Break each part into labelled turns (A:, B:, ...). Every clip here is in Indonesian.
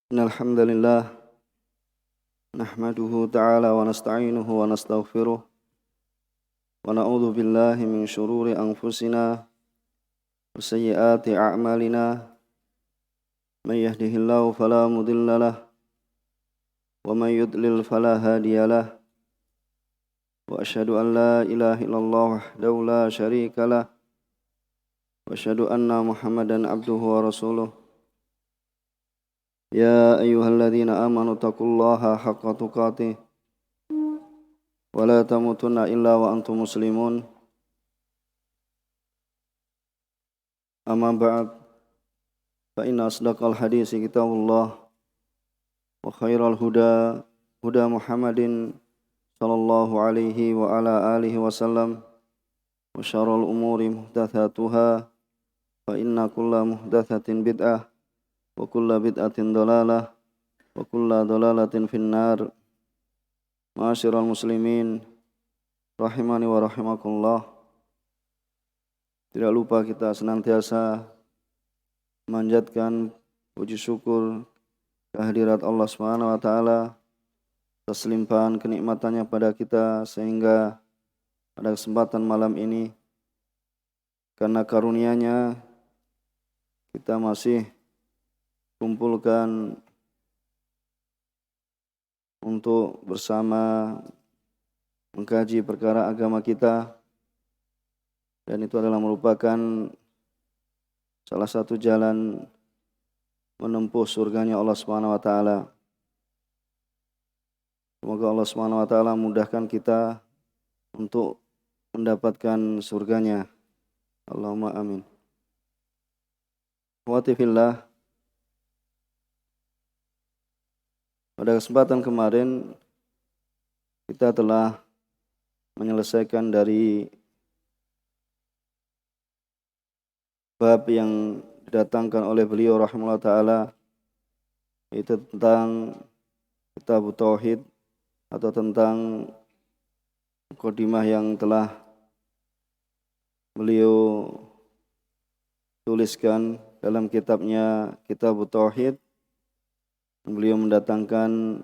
A: Innal hamdalillah nahmaduhu ta'ala wa nasta'inuhu wa nastaghfiruh wa na'udzu billahi min shururi anfusina wa sayyiati a'malina may yahdihillahu fala mudilla lahu wa may yudlil fala hadiya lahu wa asyhadu an la ilaha illallah wahdahu la syarika lahu wa asyhadu anna Muhammadan abduhu wa rasuluh. Ya ayyuhalladzina amanu taqullaha haqqa tuqatih wa la tamutunna illa wa antum muslimun. Amma ba'd, fa inna asdaqal hadisi kitabullah wa khairal huda huda Muhammadin sallallahu alaihi wa ala alihi wasallam wa syarrul umuri muhdatsatuha fa inna kulla muhdatsatin bid'ah wa kulla bid'atin dalalah wa kulla dalalatin finnar. Ma'asyiral muslimin rahimani wa rahimakumullah. Tidak lupa kita senantiasa memanjatkan puji syukur kehadirat Allah Subhanahu wa taala atas limpahan kenikmatannya pada kita, sehingga pada kesempatan malam ini karena karunia-Nya kita masih kumpulkan untuk bersama mengkaji perkara agama kita, dan itu adalah merupakan salah satu jalan menempuh surganya Allah Subhanahu wa taala. Semoga Allah Subhanahu wa taala mudahkan kita untuk mendapatkan surganya. Allahumma amin. Wa fillah, pada kesempatan kemarin kita telah menyelesaikan dari bab yang didatangkan oleh beliau rahimahullah ta'ala, yaitu tentang kitab tauhid atau tentang mukadimah yang telah beliau tuliskan dalam kitabnya Kitab Tauhid. Beliau mendatangkan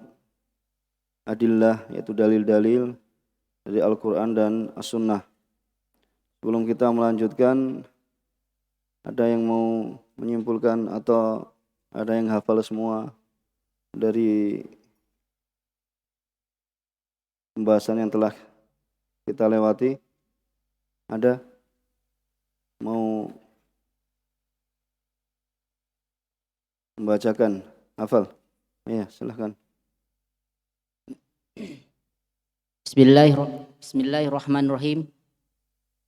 A: adillah, yaitu dalil-dalil dari Al-Quran dan As-Sunnah. Sebelum kita melanjutkan, ada yang mau menyimpulkan atau ada yang hafal semua dari pembahasan yang telah kita lewati? Ada? Mau membacakan? Hafal? Ya, silahkan.
B: Bismillahirrahmanirrahim.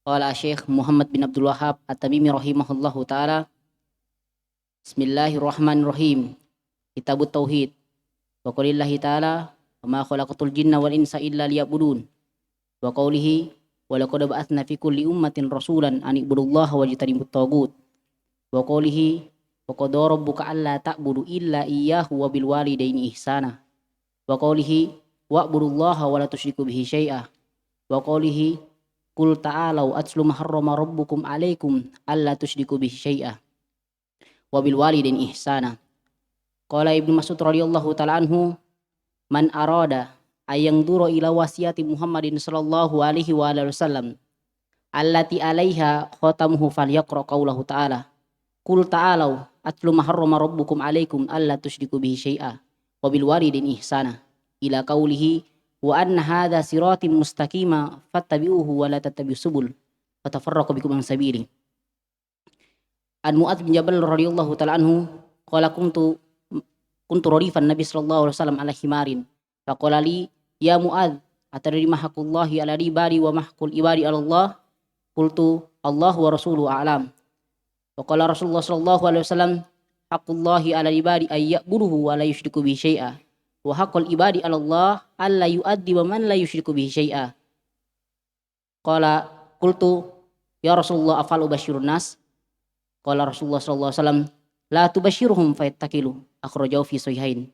B: Qala Syekh Muhammad bin Abdul Wahhab At-Tamimi rahimahullahu taala. Bismillahirrahmanirrahim. Kitabut Tauhid. Wa qaulillahi ta'ala, "Wa ma khalaqatul jinna wal insa illa liya'budun." Wa qaulihi, "Wa laqad ba'atsna fi kulli ummatin rasulan an ibudullaha wajtanibut taghut." Wa qaulihi, "Wa qadara rabbuka alla ta'budu illa iyyahu wa bil walidaini ihsana." Wa qaulihi, "Wa'budullaha wa la tusyriku bihi syai'a." Wa qaulihi, "Qul ta'alau atlu ma harrama rabbukum 'alaikum alla tusyriku bihi syai'a wa bil walidaini ihsana." Qala Ibnu Mas'ud radhiyallahu ta'ala anhu, "Man arada ayang duro ila wasiyati Muhammadin sallallahu alaihi wa alihi wasallam allati 'alaiha khatamuhu falyaqra qaulahu ta'ala, qul ta'alau atlu ma harrama rabbukum 'alaikum alla tusyriku bihi syai'a wa bil walidaini ihsana ila qaulihi wa anna hadza siratim mustaqima fattabi'uhu wa la tattabi'us subul fatafarraqu bikum an sabili." An Mu'adz bin Jabal radhiyallahu ta'ala anhu qala kuntu radifan Nabi sallallahu alaihi wasallam ala himarin faqala li, "Ya Mu'adz, atadri ma haqqullahi ala ibadi wa ma haqqul ibadi ala Allah?" Qultu, "Allahu wa rasuluhu a'lam." Wa qala Rasulullah sallallahu alaihi wasallam, "Haqqullahi ala ibadi ay ya'buduhu wa la yusyriku bihi syai'a wa haqqul ibadi ala Allah alla yu'addiba man la yusyriku bihi syai'a." Qala qultu, "Ya Rasulullah, afal ubashirun nas?" Qala Rasulullah sallallahu alaihi wasallam, "La tubashiruhum fayattakilu." Akhrajahu fi sahihain.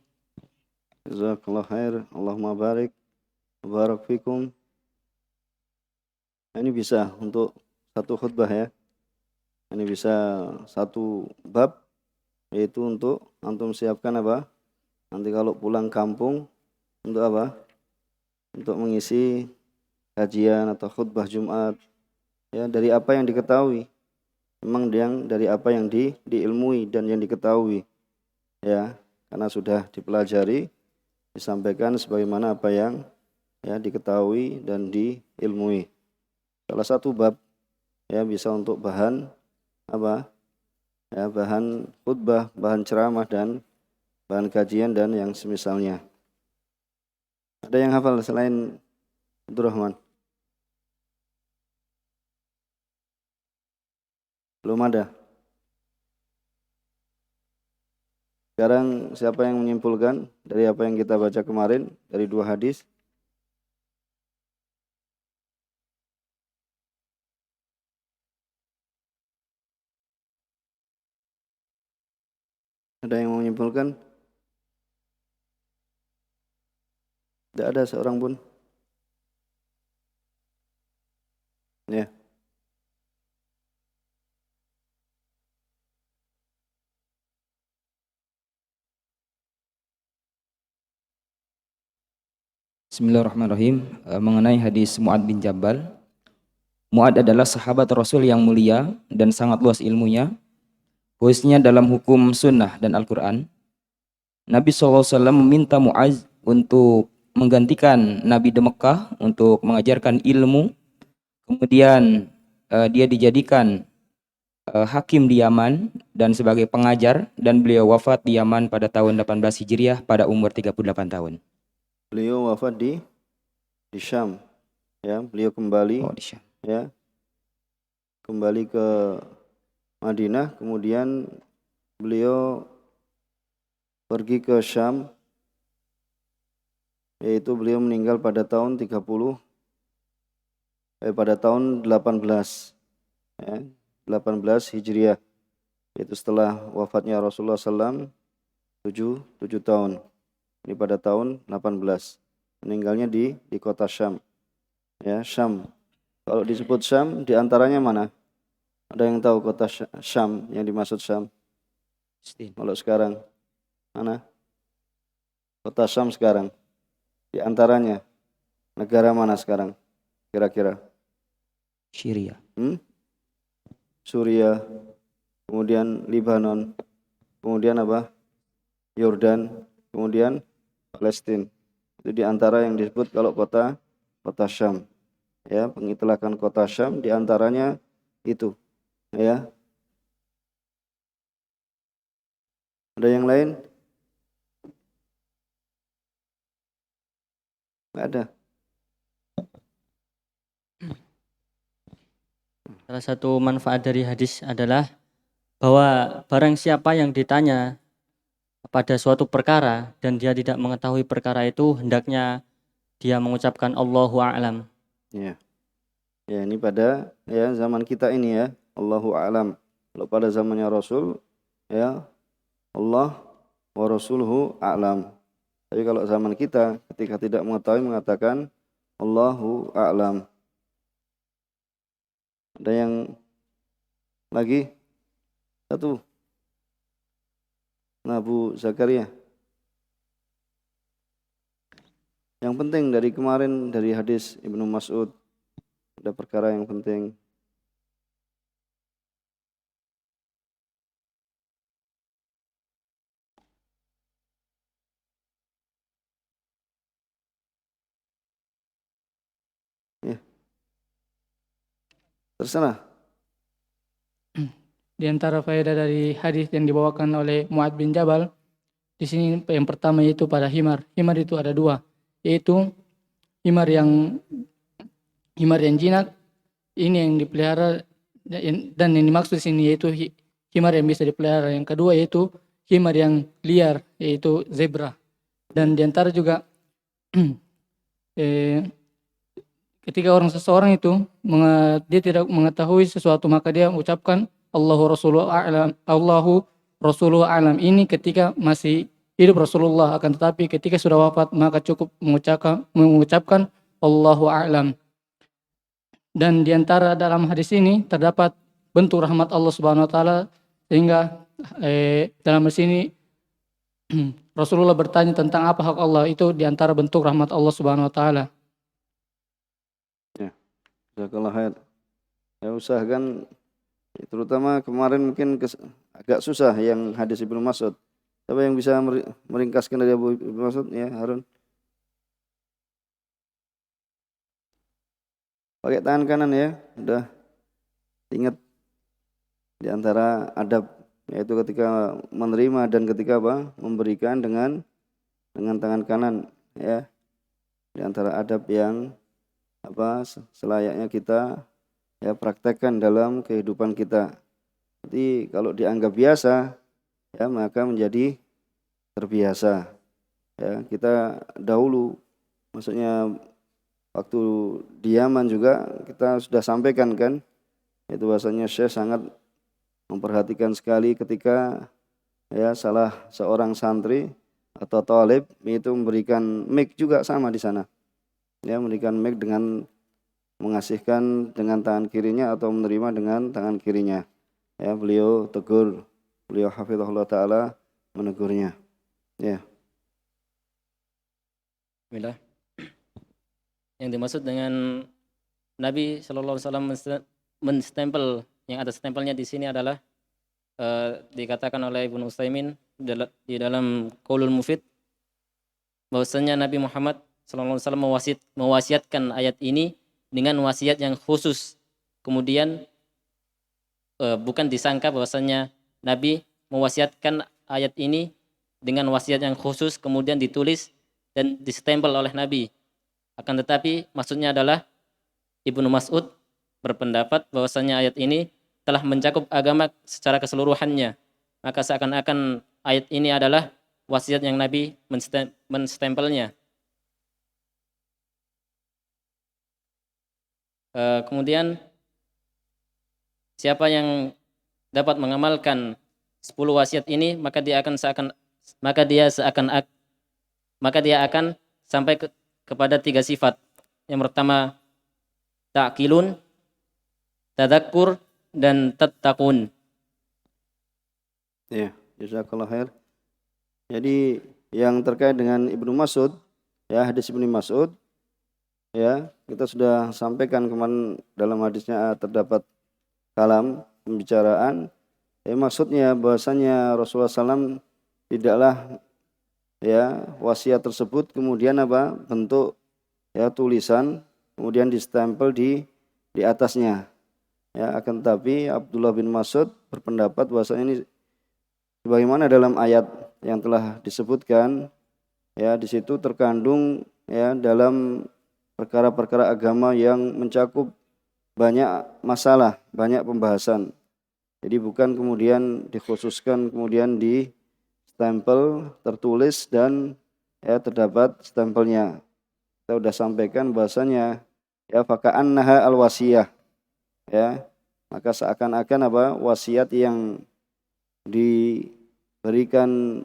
A: Jazakallah khair. Allahumma barik. Barak fikum. Ini bisa untuk satu khutbah ya. Ini bisa satu bab, yaitu untuk antum siapkan apa? Nanti kalau pulang kampung untuk apa? Untuk mengisi kajian atau khutbah Jumat. Ya, dari apa yang diketahui. Memang dari apa yang diilmui dan yang diketahui. Ya, karena sudah dipelajari, disampaikan sebagaimana apa yang ya diketahui dan diilmui. Salah satu bab ya bisa untuk bahan apa? Ya, bahan khutbah, bahan ceramah dan bahan kajian dan yang semisalnya. Ada yang hafal selain Abdurrahman? Belum ada. Sekarang siapa yang menyimpulkan dari apa yang kita baca kemarin dari 2 hadis? Ada yang mau menyimpulkan? Tidak ada seorang pun. Ya.
C: Bismillahirrahmanirrahim. Mengenai hadis Mu'ad bin Jabal. Mu'ad adalah sahabat Rasul yang mulia dan sangat luas ilmunya, khususnya dalam hukum sunnah dan Al-Quran. Nabi SAW meminta Mu'az untuk menggantikan Nabi di Mekah untuk mengajarkan ilmu. Kemudian dia dijadikan hakim di Yaman dan sebagai pengajar, dan beliau wafat di Yaman pada tahun 18 Hijriah pada umur 38 tahun.
A: Beliau wafat di Syam. Ya, beliau kembali
C: Di Syam.
A: ya. Kembali ke Madinah, kemudian beliau pergi ke Syam, yaitu beliau meninggal pada tahun 18 ya, 18 Hijriah, yaitu setelah wafatnya Rasulullah SAW 7 tahun. Ini pada tahun 18. Meninggalnya di kota Syam. Ya, Syam. Kalau disebut Syam, di antaranya mana? Ada yang tahu kota Syam yang dimaksud Syam? Kalau sekarang mana? Kota Syam sekarang. Di antaranya negara mana sekarang? Kira-kira?
C: Syria.
A: Suriah, kemudian Lebanon, kemudian apa? Yordan, kemudian Palestina. Itu di antara yang disebut kalau kota Syam. Ya, pengitlakan kota Syam di antaranya itu. Ya. Ada yang lain? Enggak ada.
D: Salah satu manfaat dari hadis adalah bahwa barang siapa yang ditanya pada suatu perkara dan dia tidak mengetahui perkara itu, hendaknya dia mengucapkan Allahu a'lam.
A: Ya. Ya, ini pada ya zaman kita ini ya, Allahu a'lam. Kalau pada zamannya Rasul ya Allah wa rasuluhu a'lam. Tapi kalau zaman kita ketika tidak mengetahui mengatakan Allahu a'lam. Ada yang lagi? Satu. Nah, Bu Zakaria. Yang penting dari kemarin dari hadis Ibnu Mas'ud, ada perkara yang penting. Ya. Terserah.
E: Di antara faedah dari hadis yang dibawakan oleh Mu'ad bin Jabal, di sini yang pertama yaitu pada himar. Himar itu ada 2, yaitu himar yang jinak, ini yang dipelihara, dan yang dimaksud di sini yaitu himar yang bisa dipelihara. Yang kedua yaitu himar yang liar, yaitu zebra. Dan di antara juga ketika seseorang itu dia tidak mengetahui sesuatu, maka dia ucapkan Allahu Rasuluhu a'lam. Ini ketika masih hidup Rasulullah, akan tetapi ketika sudah wafat maka cukup mengucapkan Allahu a'lam. Dan di antara dalam hadis ini terdapat bentuk rahmat Allah Subhanahu wa taala, sehingga dalam hadis ini Rasulullah bertanya tentang apa hak Allah, itu diantara bentuk rahmat Allah Subhanahu wa taala.
A: Jazakallah khair. Ya usahakan, terutama kemarin mungkin agak susah yang hadis Ibnu Mas'ud. Siapa yang bisa meringkaskan dari Ibnu Mas'ud ya, Harun? Pakai tangan kanan ya, udah ingat di antara adab, yaitu ketika menerima dan ketika memberikan dengan tangan kanan ya, di antara adab yang selayaknya kita ya praktekkan dalam kehidupan kita. Jadi kalau dianggap biasa ya maka menjadi terbiasa. Ya, kita dahulu maksudnya waktu di Yaman juga kita sudah sampaikan kan, itu bahasanya Syekh sangat memperhatikan sekali ketika ya salah seorang santri atau talib itu memberikan mic juga sama di sana. Ya, memberikan mic dengan mengasihkan dengan tangan kirinya atau menerima dengan tangan kirinya. Ya, beliau tegur, beliau hafizahullah taala menegurnya. Ya.
F: Bismillah. Yang dimaksud dengan Nabi Shallallahu Alaihi Wasallam menstempel, yang ada stempelnya di sini adalah dikatakan oleh Ibnu Utsaimin di dalam Qaulul Mufid bahwasanya Nabi Muhammad Shallallahu Alaihi Wasallam mewasiatkan ayat ini dengan wasiat yang khusus. Kemudian bukan disangka bahwasanya Nabi mewasiatkan ayat ini dengan wasiat yang khusus kemudian ditulis dan distempel oleh Nabi. Akan tetapi maksudnya adalah Ibnu Mas'ud berpendapat bahwasanya ayat ini telah mencakup agama secara keseluruhannya. Maka seakan-akan ayat ini adalah wasiat yang Nabi menstempelnya. Kemudian siapa yang dapat mengamalkan 10 wasiat ini maka dia akan sampai kepada 3 sifat. Yang pertama ta'qilun, tadakkur, dan tattaqun.
A: Ya, jazakallah khair. Jadi yang terkait dengan Ibnu Mas'ud ya, hadis Ibnu Mas'ud ya, kita sudah sampaikan kemarin dalam hadisnya terdapat kalam pembicaraan. Maksudnya bahwasanya Rasulullah SAW tidaklah ya wasiat tersebut kemudian bentuk ya tulisan kemudian distempel di atasnya. Ya, akan tetapi Abdullah bin Mas'ud berpendapat bahwasanya ini sebagaimana dalam ayat yang telah disebutkan ya, di situ terkandung ya dalam perkara-perkara agama yang mencakup banyak masalah, banyak pembahasan. Jadi bukan kemudian dikhususkan kemudian di stempel tertulis dan ya terdapat stempelnya. Kita sudah sampaikan bahasanya ya faka'annaha al-wasiyah. Ya, maka seakan-akan wasiat yang diberikan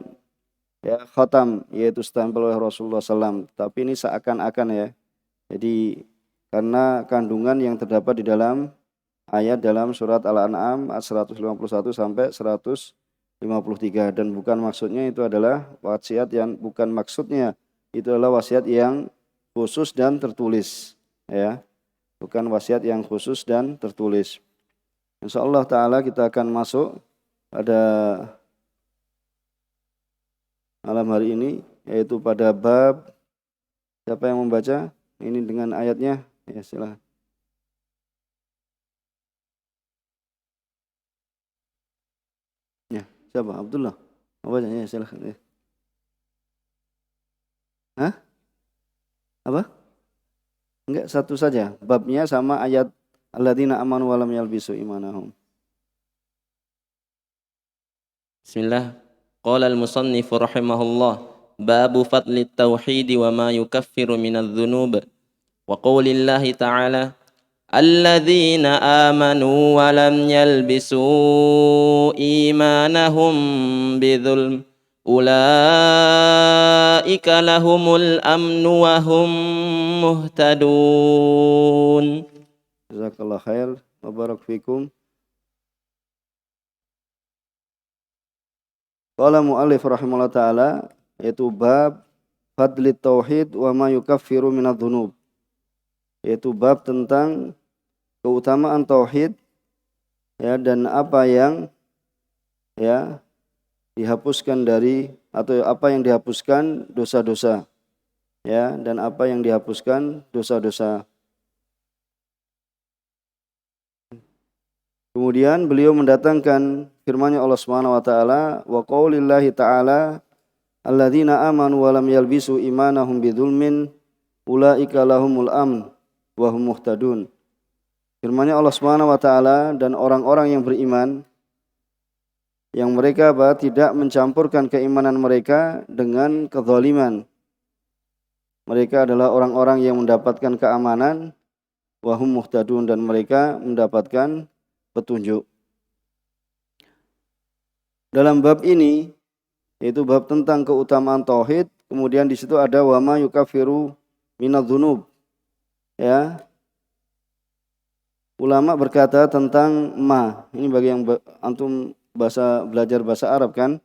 A: ya khatam yaitu stempel oleh Rasulullah SAW. Tapi ini seakan-akan ya. Jadi karena kandungan yang terdapat di dalam ayat dalam surat Al-An'am 151 sampai 153 dan bukan maksudnya itu adalah wasiat yang itu adalah wasiat yang khusus dan tertulis ya. Bukan wasiat yang khusus dan tertulis. Insyaallah taala kita akan masuk pada malam hari ini yaitu pada bab, siapa yang membaca ini dengan ayatnya? Ya, silakan. Ya, siapa? Abdullah. Membaca ya, silakan. Ya. Hah? Apa? Enggak, satu saja. Babnya sama ayat alladzina amanu wa lam yalbisu imanahum.
F: Bismillah. Qala al-musannif rahimahullah, babu fadli tauhid wa ma yukaffiru minadz dzunub. Wa qaulillahi ta'ala, alladzina amanu wa lam yalbisu imanahum bidzulm ulaika lahumul amnu wa hum muhtadun.
A: Jazakallah khair wa barak fikum. Qala mu'allif rahimahullah ta'ala yaitu bab fadlit tauhid wa ma yukaffiru minadz-dzunub, yaitu bab tentang keutamaan tauhid ya dan apa yang ya dihapuskan dari atau apa yang dihapuskan dosa-dosa ya dan apa yang dihapuskan dosa-dosa. Kemudian beliau mendatangkan firman-Nya Allah Subhanahu wa taala, wa qaulillahi ta'ala alladzina amanu wa lam yalbisu imanahum bidzulmin ulaika lahumul amn wa hum muhtadun. Firman-Nya Allah Subhanahu wa taala, dan orang-orang yang beriman yang mereka tidak mencampurkan keimanan mereka dengan kezaliman. Mereka adalah orang-orang yang mendapatkan keamanan, wa hum muhtadun, dan mereka mendapatkan petunjuk. Dalam bab ini, yaitu bab tentang keutamaan tauhid, kemudian di situ ada wa ma yukaffiru minadz-dzunub. Ya. Ulama berkata tentang ma. Ini bagi yang antum belajar bahasa Arab kan?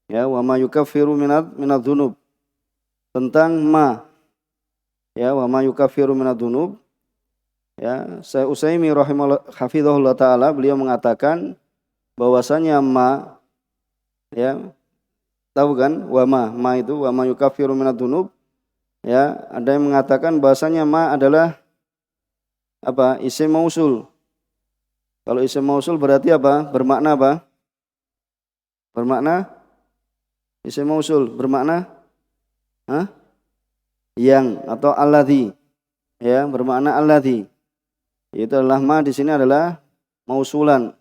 A: Ya, wa ma yukaffiru minadz-dzunub. Tentang ma. Ya, wa ma yukaffiru minadz-dzunub. Ya, Syekh Utsaimin hafizahullah taala, beliau mengatakan bahwasanya ma, ya, tahu kan wa ma itu wa ma yukaffiru minadz-dzunub. Ya, ada yang mengatakan bahwasanya ma adalah apa? Isim mausul. Kalau isim mausul berarti apa? Bermakna apa? Bermakna isim mausul bermakna yang atau alladzi. Ya, bermakna alladzi. Itu adalah ma di sini adalah mausulan.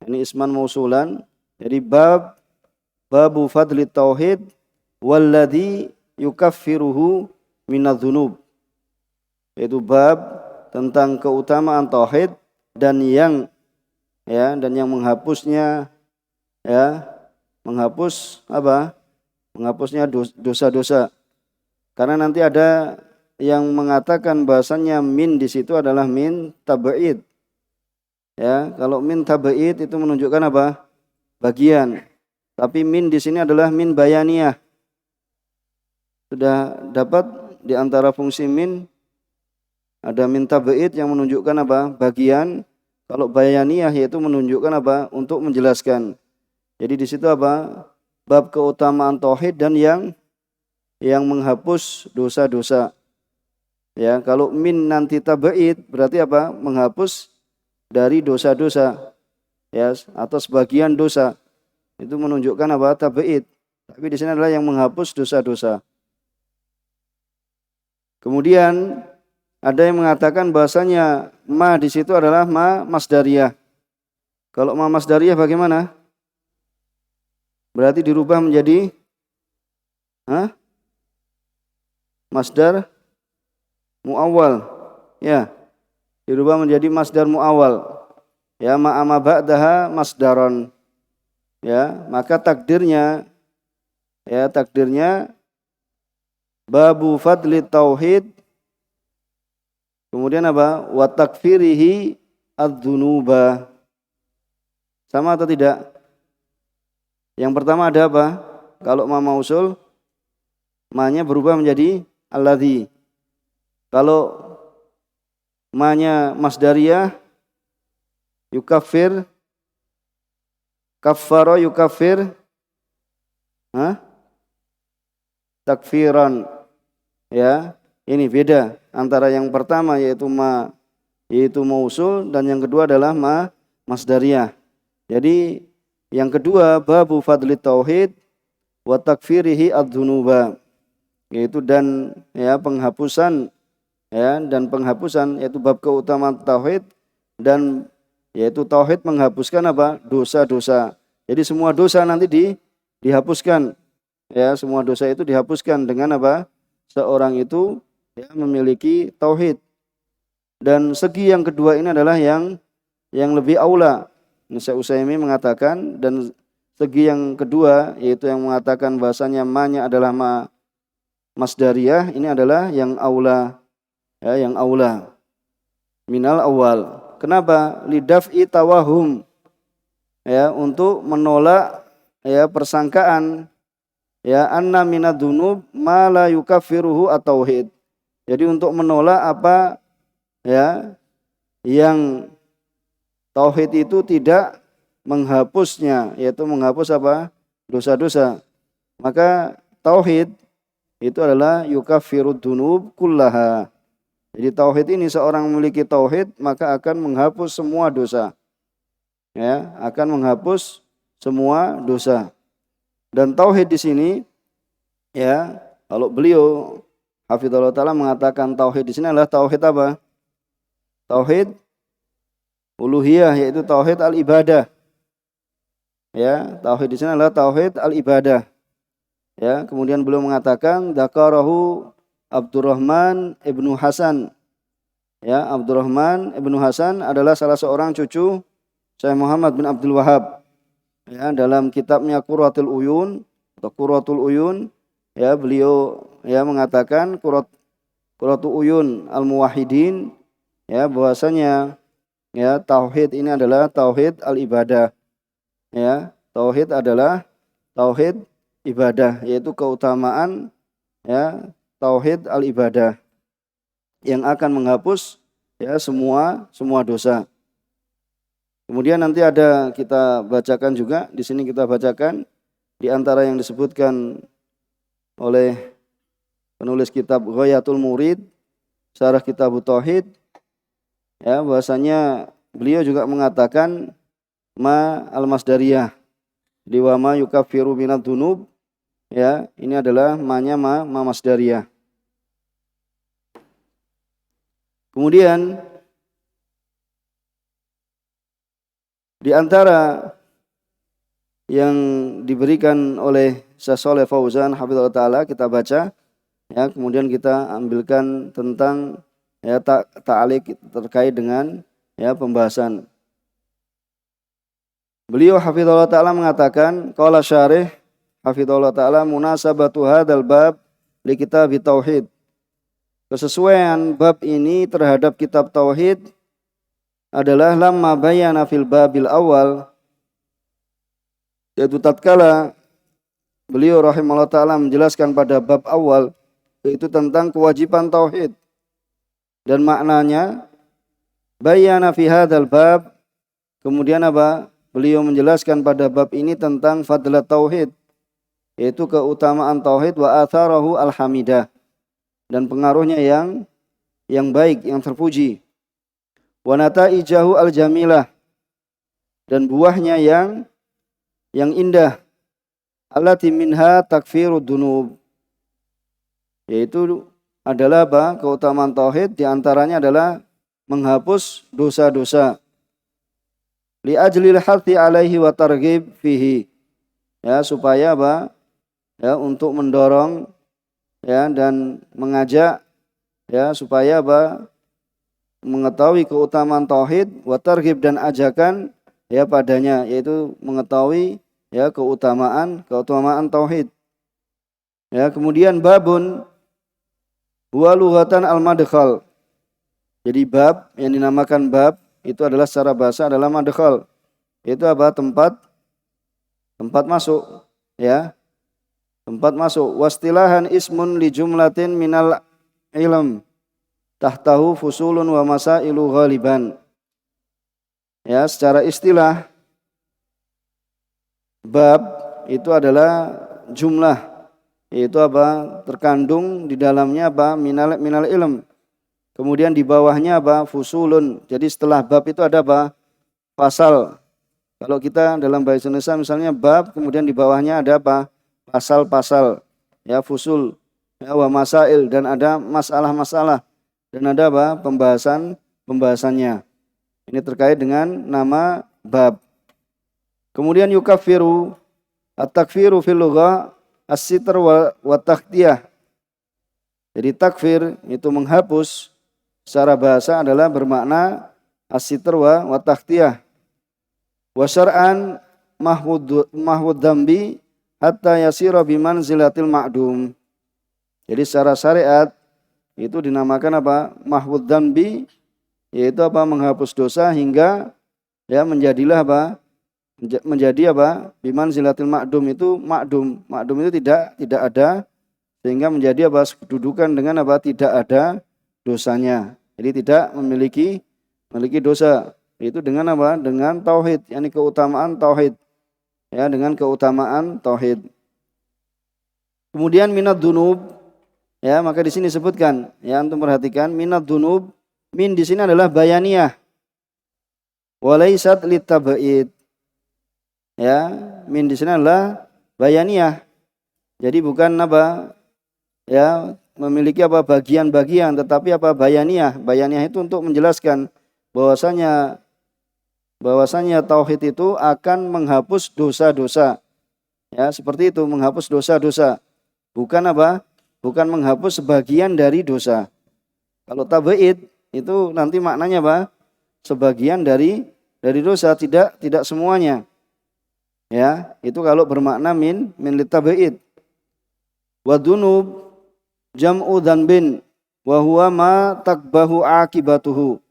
A: Ini isman mausulan. Jadi babu fadli tauhid walladzi yukaffiruhu minadz-dzunub. Itu bab tentang keutamaan tauhid dan yang menghapusnya, ya, menghapus apa? Menghapusnya dosa-dosa. Karena nanti ada yang mengatakan bahasanya min di situ adalah min tab'id. Ya, kalau min tab'id itu menunjukkan apa? Bagian. Tapi min di sini adalah min bayaniyah. Sudah dapat di antara fungsi min ada min tab'id yang menunjukkan apa? Bagian. Kalau bayaniyah yaitu menunjukkan apa? Untuk menjelaskan. Jadi di situ apa? Bab keutamaan tauhid dan yang menghapus dosa-dosa. Ya, kalau min nanti tab'id berarti apa? Menghapus dari dosa-dosa. Ya, atau sebagian dosa. Itu menunjukkan apa? Tab'id. Tapi di sini adalah yang menghapus dosa-dosa. Kemudian ada yang mengatakan bahasanya ma di situ adalah ma masdariyah. Kalau ma masdariyah bagaimana? Berarti dirubah menjadi masdar muawwal. Ya. Dirubah menjadi masdar muawwal. Ya, ma'ama ba'daha masdaron. Ya, maka takdirnya babu fadli tauhid. Kemudian apa? Wa takfirihi adz-dzunuba. Sama atau tidak? Yang pertama ada apa? Kalau ma mausul, ma-nya berubah menjadi alladzi. Kalau ma-nya masdariyah, yukaffir, kaffara yukaffir, takfiran. Ya, ini beda antara yang pertama yaitu ma yaitu mausul dan yang kedua adalah ma masdariyah. Jadi yang kedua babu fadli tauhid wa takfirihi adz-dzunuba, yaitu dan penghapusan yaitu bab keutamaan tauhid dan yaitu tauhid menghapuskan apa? Dosa-dosa. Jadi semua dosa nanti dihapuskan. Ya, semua dosa itu dihapuskan dengan apa? Seorang itu memiliki tauhid. Dan segi yang kedua ini adalah yang lebih aula. Syekh Utsaimin mengatakan, dan segi yang kedua yaitu yang mengatakan bahasanya ma-nya adalah ma masdariyah, ini adalah yang aula. Ya, yang aula minal awal. Kenapa? Lidaf'i tawahum. Ya, untuk menolak persangkaan ya anna minadz-dzunub ma la yukaffiruhu at-tauhid. Jadi untuk menolak apa ya yang tauhid itu tidak menghapusnya, yaitu menghapus apa? Dosa-dosa. Maka tauhid itu adalah yukaffirud dzunub kullaha. Jadi tauhid ini, seorang memiliki tauhid maka akan menghapus semua dosa. Ya, akan menghapus semua dosa. Dan tauhid di sini ya, kalau beliau hafizallahu taala mengatakan tauhid di sini adalah tauhid apa? Tauhid uluhiyah, yaitu tauhid al-ibadah. Ya, tauhid di sini adalah tauhid al-ibadah. Ya, kemudian beliau mengatakan dzakarahu Abdurrahman ibnu Hasan. Ya, Abdurrahman ibnu Hasan adalah salah seorang cucu Syekh Muhammad bin Abdul Wahhab. Ya, dalam kitabnya Qurratul Uyun atau Qurratul Uyun, ya beliau ya mengatakan Qurratul Uyun al-Muwahhidin, ya bahwasanya ya tauhid ini adalah tauhid al-ibadah. Ya, tauhid adalah tauhid ibadah, yaitu keutamaan ya tauhid al-ibadah yang akan menghapus ya semua dosa. Kemudian nanti ada kita bacakan juga, di sini kita bacakan di antara yang disebutkan oleh penulis kitab Ghayatul Murid, syarah kitab Tauhid, ya bahwasanya beliau juga mengatakan ma al-masdariyah di wa ma yukaffiru minadz dzunub, ya ini adalah ma-nya ma masdariyah. Kemudian di antara yang diberikan oleh Syekh Shalih Fauzan hafizallahu taala kita baca, ya kemudian kita ambilkan tentang ya ta'liq terkait dengan ya pembahasan. Beliau hafizallahu taala mengatakan qala syarih hafizallahu taala munasabatu hadzal bab li kitab tauhid. Kesesuaian bab ini terhadap kitab tauhid adalah lamma bayana fil babil awal, yaitu tatkala beliau rahimahullah taala menjelaskan pada bab awal, yaitu tentang kewajiban tauhid dan maknanya. Bayana fi hadzal bab, kemudian apa? Beliau menjelaskan pada bab ini tentang fadlat tauhid, yaitu keutamaan tauhid, wa atharahu alhamidah, dan pengaruhnya yang baik, yang terpuji. Wa nataijahu aljamilah, dan buahnya yang indah. Allati minha takfirud dunub, yaitu adalah apa? Keutamaan tauhid di antaranya adalah menghapus dosa-dosa. Li ajlil hathi alaihi wa targhib fihi, ya supaya apa? Ya untuk mendorong ya dan mengajak ya supaya apa? Mengetahui keutamaan tauhid, wa targhib dan ajakan ya padanya, yaitu mengetahui ya keutamaan tauhid. Ya, kemudian babun huwa lughatan al-madkhal. Jadi bab yang dinamakan bab itu adalah secara bahasa adalah madkhal. Itu apa? Tempat masuk, ya. Tempat masuk. Wastilahan ismun li jumlatin minal ilm tahtahu fusulun wa masailu ghaliban. Ya, secara istilah bab itu adalah jumlah, yaitu apa? Terkandung di dalamnya apa? Minal ilm. Kemudian di bawahnya apa? Fusulun. Jadi setelah bab itu ada apa? Pasal. Kalau kita dalam bahasa Indonesia misalnya bab, kemudian di bawahnya ada apa? Pasal-pasal. Ya, fusul. Ya, wa masail, dan ada masalah-masalah. Dan ada apa? Pembahasannya. Ini terkait dengan nama bab. Kemudian yukaffiru, at-takfiru fil lughah as-sitr wa taghtiyah. Jadi takfir itu menghapus, secara bahasa adalah bermakna as-sitr wa taghtiyah. Wa syar'an mahwud dzambi hatta yasira bimanzilatil ma'dum. Jadi secara syariat itu dinamakan apa? Mahwud dzambi, yaitu apa? Menghapus dosa hingga ya menjadilah apa? menjadi apa? Bimanzilatil ma'dum itu ma'dum. Ma'dum itu tidak ada, sehingga menjadi apa? Kedudukan dengan apa? Tidak ada dosanya. Jadi tidak memiliki dosa. Itu dengan apa? Dengan tauhid, yakni keutamaan tauhid. Ya, dengan keutamaan tauhid. Kemudian minad dunub, ya, maka di sini disebutkan, ya, antum perhatikan, minad dunub, min di sini adalah bayaniyah. Walaisat litab'id. Ya, min di sini adalah bayaniyah. Jadi bukan apa? Ya, memiliki apa? Bagian-bagian, tetapi apa? Bayaniyah. Bayaniyah itu untuk menjelaskan bahwasanya tauhid itu akan menghapus dosa-dosa. Ya, seperti itu, menghapus dosa-dosa. Bukan apa? Bukan menghapus sebagian dari dosa. Kalau tab'id itu nanti maknanya apa? Sebagian dari dosa, tidak semuanya. Ya, itu kalau bermakna min litab'id. Wa dunub jam'u dzanbin wa huwa ma takbahu akibatuhu.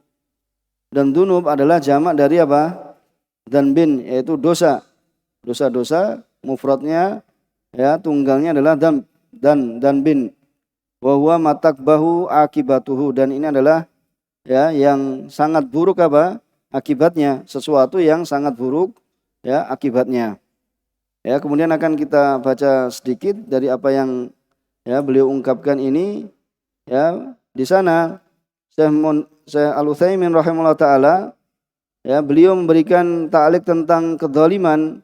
A: Dan dunub adalah jamak dari apa? Dzanbin, yaitu dosa. Dosa-dosa mufradnya, ya, tunggalnya adalah dzanbin. Wa huwa ma takbahu akibatuhu, dan ini adalah, ya, yang sangat buruk apa? Akibatnya, sesuatu yang sangat buruk, ya, akibatnya. Ya, kemudian akan kita baca sedikit dari apa yang, ya, beliau ungkapkan ini. Ya, di sana Syekh Al-Utsaimin rahimahullah taala, ya, beliau memberikan ta'liq tentang kedzaliman,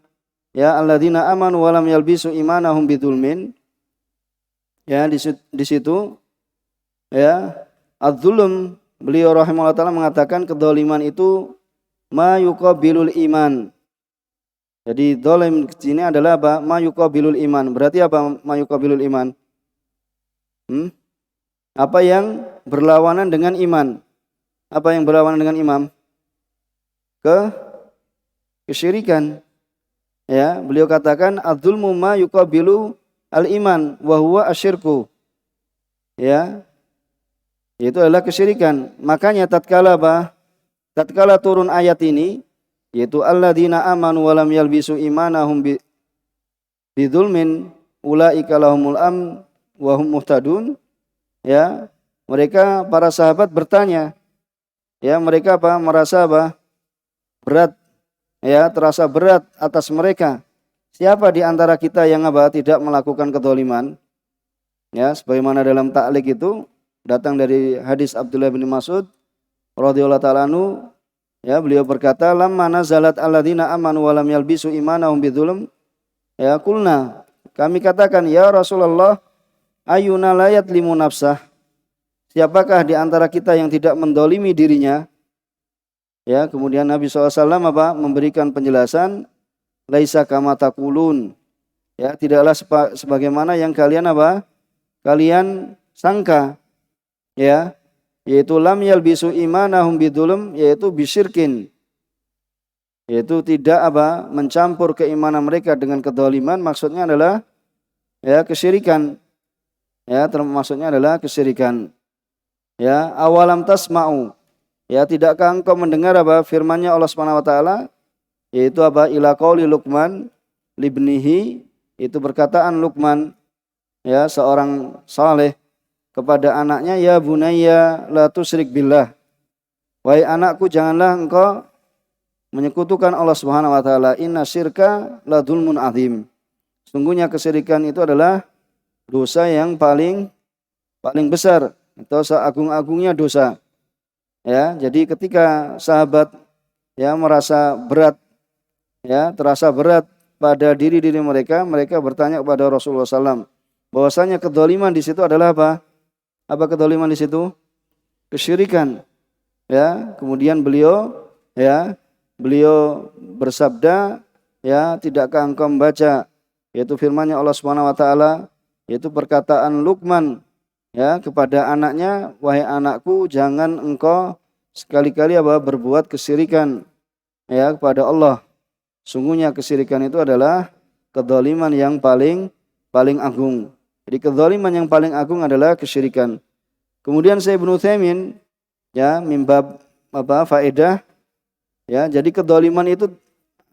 A: ya, alladzina amanu wa lam yalbisu imanahum bidzulmin. Ya, di situ, ya, adz-dzulm, beliau rahimahullah taala mengatakan kedzaliman itu ma yuqabilul iman. Jadi zalim ini adalah apa? Ma yuqabilul iman. Berarti apa ma yuqabilul iman? Apa yang berlawanan dengan iman? Apa yang berlawanan dengan iman? Kesyirikan. Ya, beliau katakan adzulmu ma yuqabilu al-iman wa huwa asyirku. Ya. Itu adalah kesyirikan. Makanya tatkala turun ayat ini, yaitu alladzina amanu wa lam yalbisu imanahum bidzulmin ulaika lahumul amn wa hum muhtadun. Ya, mereka para sahabat bertanya, ya, mereka apa? Merasa apa? Berat, ya, terasa berat atas mereka. Siapa di antara kita yang apa? Tidak melakukan kedzaliman? Ya, sebagaimana dalam ta'liq itu datang dari hadis Abdullah bin Mas'ud radhiyallahu taala anhu, ya, beliau berkata, lamma nazalat alladzina amanu wa lam yalbisu imanahum bidzulm, ya, qulna, kami katakan, ya Rasulullah, ayuna la yadlimu nafsah, siapakah di antara kita yang tidak mendolimi dirinya? Ya, kemudian Nabi SAW apa? Memberikan penjelasan, laisa kama taqulun, ya, tidaklah sebagaimana yang kalian apa? Kalian sangka, ya, yaitu lam yalbisu imanahum bidzulm, yaitu bisyirkin, yaitu tidak apa? Mencampur keimanan mereka dengan kedzaliman, maksudnya adalah, ya, kesyirikan. Ya, maksudnya adalah kesyirikan. Ya, awalam tasma'u, ya, tidakkah engkau mendengar apa? Firman-Nya Allah Subhanahu wa taala, yaitu apa? Ila qauli Luqman libnihi, itu perkataan Luqman, ya, seorang saleh kepada anaknya, ya bunayya la tusyrik billah, wahai anakku, janganlah engkau menyekutukan Allah Subhanahu wa taala, inna syirka la dzulmun adzim, sungguhnya kesyirikan itu adalah dosa yang paling besar, atau seagung-agungnya dosa. Ya, jadi ketika sahabat, ya, merasa berat, ya, terasa berat pada diri mereka bertanya kepada Rasulullah SAW bahwasanya kedzaliman di situ adalah apa? Apa kedzaliman di situ? Kesyirikan. Ya, kemudian beliau bersabda, ya, tidakkah engkau membaca, yaitu firman-Nya Allah Subhanahu wa taala, yaitu perkataan Luqman, ya, kepada anaknya, wahai anakku, jangan engkau sekali-kali apa? Berbuat kesyirikan, ya, kepada Allah. Sungguhnya kesyirikan itu adalah kedzaliman yang paling agung. Jadi kedzaliman yang paling agung adalah kesyirikan. Kemudian Syekh Ibnu Utsaimin, ya, mimbab apa? Faedah, ya, jadi kedzaliman itu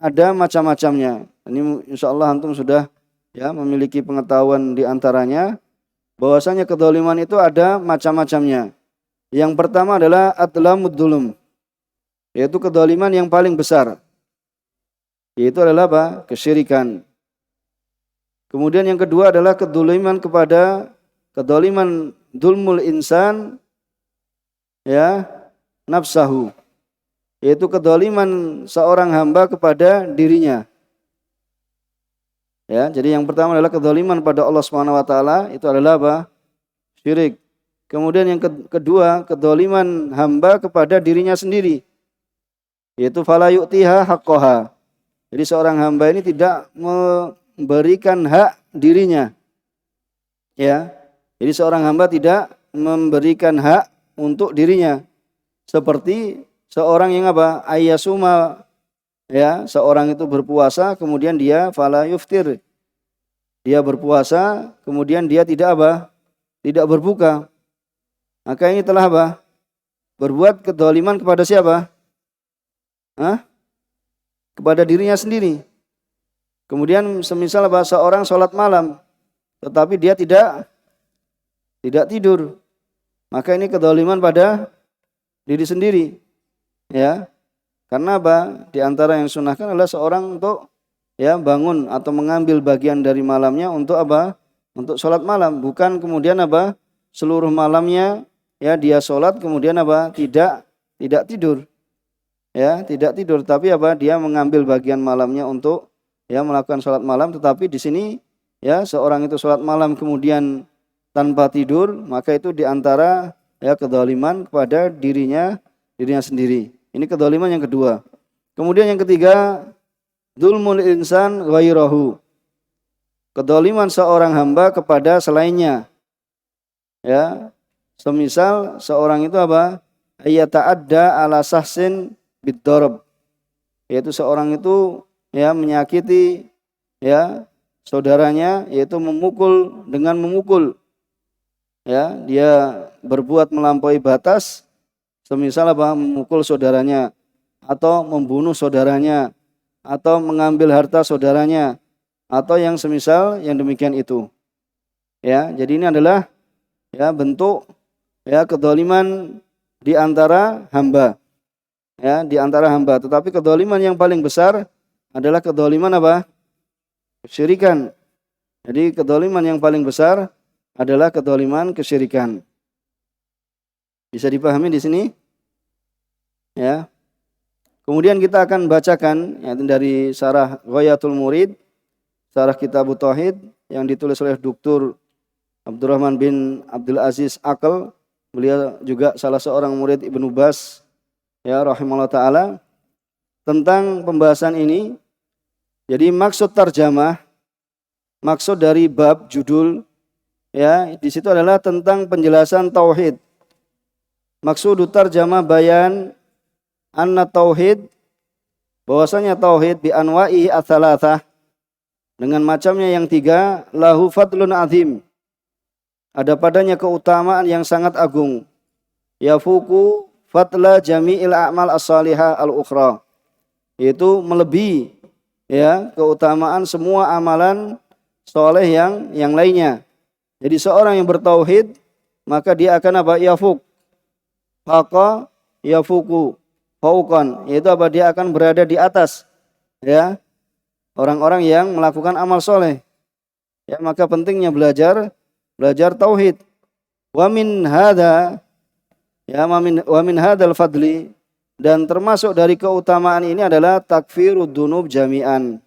A: ada macam-macamnya. Ini insya Allah antum sudah ya memiliki pengetahuan di antaranya bahwasanya kedzaliman itu ada macam-macamnya. Yang pertama adalah adlamud dzulum, yaitu kedzaliman yang paling besar. Yaitu adalah apa? Kesyirikan. Kemudian yang kedua adalah kedzaliman dzulmul insan ya nafsahu, yaitu kedzaliman seorang hamba kepada dirinya. Ya, jadi yang pertama adalah kedzaliman pada Allah Subhanahu wa taala, itu adalah apa? Syirik. Kemudian yang kedua, kedzaliman hamba kepada dirinya sendiri, yaitu fala yu'tiha haqqaha. Jadi seorang hamba ini tidak memberikan hak dirinya. Ya. Jadi seorang hamba tidak memberikan hak untuk dirinya. Seperti seorang yang apa? Ayyasuma, ya, seorang itu berpuasa kemudian dia fala yuftir. Dia berpuasa kemudian dia tidak apa? Tidak berbuka. Maka ini telah apa? Berbuat kedzaliman kepada siapa? Kepada dirinya sendiri. Kemudian semisal apa? Seorang sholat malam tetapi dia tidak tidur. Maka ini kedzaliman pada diri sendiri. Ya. Karena apa? Di antara yang sunahkan adalah seorang untuk ya bangun atau mengambil bagian dari malamnya untuk apa? Untuk sholat malam. Bukan kemudian apa? Seluruh malamnya ya dia sholat kemudian apa? Tidak tidur. Ya, tidak tidur. Tapi apa? Dia mengambil bagian malamnya untuk ya melakukan sholat malam. Tetapi di sini ya seorang itu sholat malam kemudian tanpa tidur, maka itu di antara ya kedzaliman kepada dirinya sendiri. Ini kedzaliman yang kedua. Kemudian yang ketiga, dzulmul insan ghairahu. Kedzaliman seorang hamba kepada selainnya. Ya. Semisal seorang itu apa? Ayata'adda ala sahsin bid-darab. Yaitu seorang itu ya menyakiti ya saudaranya, yaitu memukul dengan memukul. Ya, dia berbuat melampaui batas, semisal apa? Memukul saudaranya atau membunuh saudaranya atau mengambil harta saudaranya atau yang semisal yang demikian itu. Ya, jadi ini adalah ya bentuk ya kedzaliman di antara hamba. Ya, di antara hamba. Tetapi kedzaliman yang paling besar adalah kedzaliman apa? Kesyirikan. Jadi kedzaliman yang paling besar adalah kedzaliman kesyirikan. Bisa dipahami di sini? Ya. Kemudian kita akan bacakan yaitu dari Syarah Ghayatul Murid, Syarah Kitab Tauhid yang ditulis oleh Dr. Abdurrahman bin Abdul Aziz Aql. Beliau juga salah seorang murid Ibnu Baz ya rahimahullah taala tentang pembahasan ini. Jadi maksud tarjamah, maksud dari bab judul ya, di situ adalah tentang penjelasan tauhid. Maksud tarjamah bayan anna tauhid, bahwasanya tauhid bi anwa'i ats-tsalatsah, dengan macamnya yang tiga, lahu fadlun azim, ada padanya keutamaan yang sangat agung, yafuku fadla jami'il a'mal as-salihah al-ukhra, yaitu melebihi ya keutamaan semua amalan soleh yang lainnya. Jadi seorang yang bertauhid maka dia akan apa? Yafuk. Faqa yafuku fauqan, yaitu apa? Dia akan berada di atas ya orang-orang yang melakukan amal soleh. Ya, maka pentingnya belajar tauhid. Wa min hadza ya wa min hadzal fadli, dan termasuk dari keutamaan ini adalah takfirud dzunub jami'an.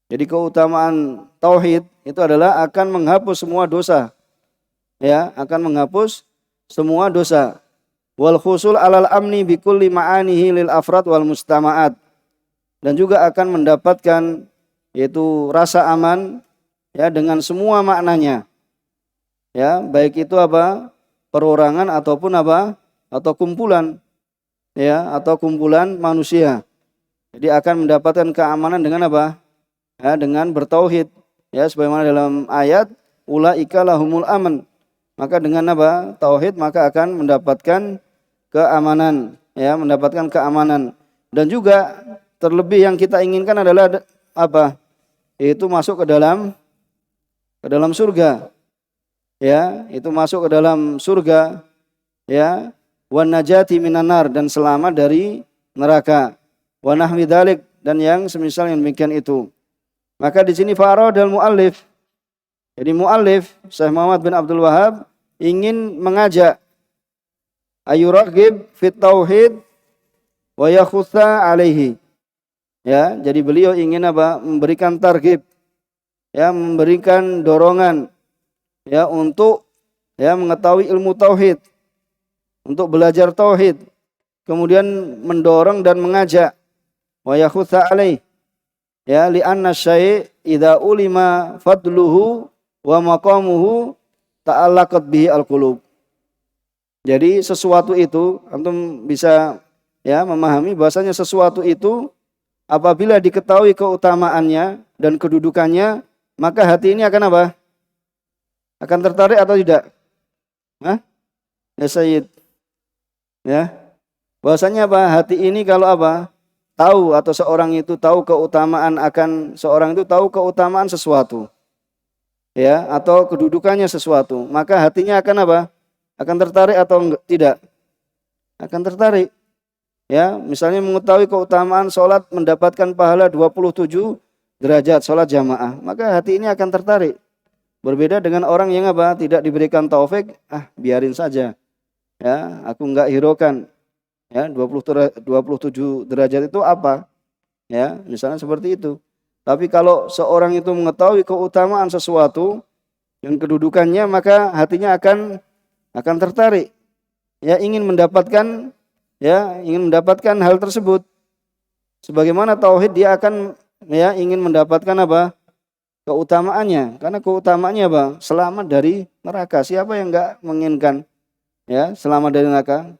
A: Jadi keutamaan tauhid itu adalah akan menghapus semua dosa. Ya, akan menghapus semua dosa. Wal khusul alal amni bi kulli ma'anihi lil afrad wal mustama'at. Dan juga akan mendapatkan yaitu rasa aman ya dengan semua maknanya. Ya, baik itu apa? Perorangan ataupun apa? Atau kumpulan. Ya, atau kumpulan manusia. Jadi akan mendapatkan keamanan dengan apa? Ya, dengan bertauhid. Ya, sebagaimana dalam ayat ulaika lahumul aman. Maka dengan apa? Tauhid maka akan mendapatkan keamanan, ya, mendapatkan keamanan. Dan juga terlebih yang kita inginkan adalah apa? Itu masuk ke dalam surga. Ya, itu masuk ke dalam surga, ya, wan najati minan nar, dan selamat dari neraka. Wa nahwi dzalik, dan yang semisal yang demikian itu. Maka di sini faradal muallif. Jadi muallif Syekh Muhammad bin Abdul Wahhab ingin mengajak ayuragib fit tauhid wa yakhutha alaihi. Ya, jadi beliau ingin apa? Memberikan targhib, ya, memberikan dorongan, ya, untuk, ya, mengetahui ilmu tauhid, untuk belajar tauhid, kemudian mendorong dan mengajak, wa yakhutha alaihi, ya, li anna syai' idza ulima fadluhu wa maqamuhu ta'allaqat bihi al-qulub. Jadi sesuatu itu antum bisa, ya, memahami bahasanya sesuatu itu apabila diketahui keutamaannya dan kedudukannya, maka hati ini akan apa? Akan tertarik atau tidak? Hah? Ya Sayyid. Ya. Bahasanya apa? Hati ini kalau apa? Tahu, atau seorang itu tahu keutamaan akan, seorang itu tahu keutamaan sesuatu, ya, atau kedudukannya sesuatu, maka hatinya akan apa? Akan tertarik atau tidak? Akan tertarik. Ya, misalnya mengetahui keutamaan sholat mendapatkan pahala 27 derajat sholat jamaah, maka hati ini akan tertarik. Berbeda dengan orang yang apa? Tidak diberikan taufik, biarin saja. Ya, aku enggak hiraukan. Ya, 27 derajat itu apa? Ya, misalnya seperti itu. Tapi kalau seorang itu mengetahui keutamaan sesuatu dan kedudukannya, maka hatinya akan tertarik. Ya, ingin mendapatkan hal tersebut. Sebagaimana tauhid, dia akan, ya, ingin mendapatkan apa? Keutamaannya. Karena keutamaannya apa? Selamat dari neraka. Siapa yang enggak menginginkan, ya, selamat dari neraka?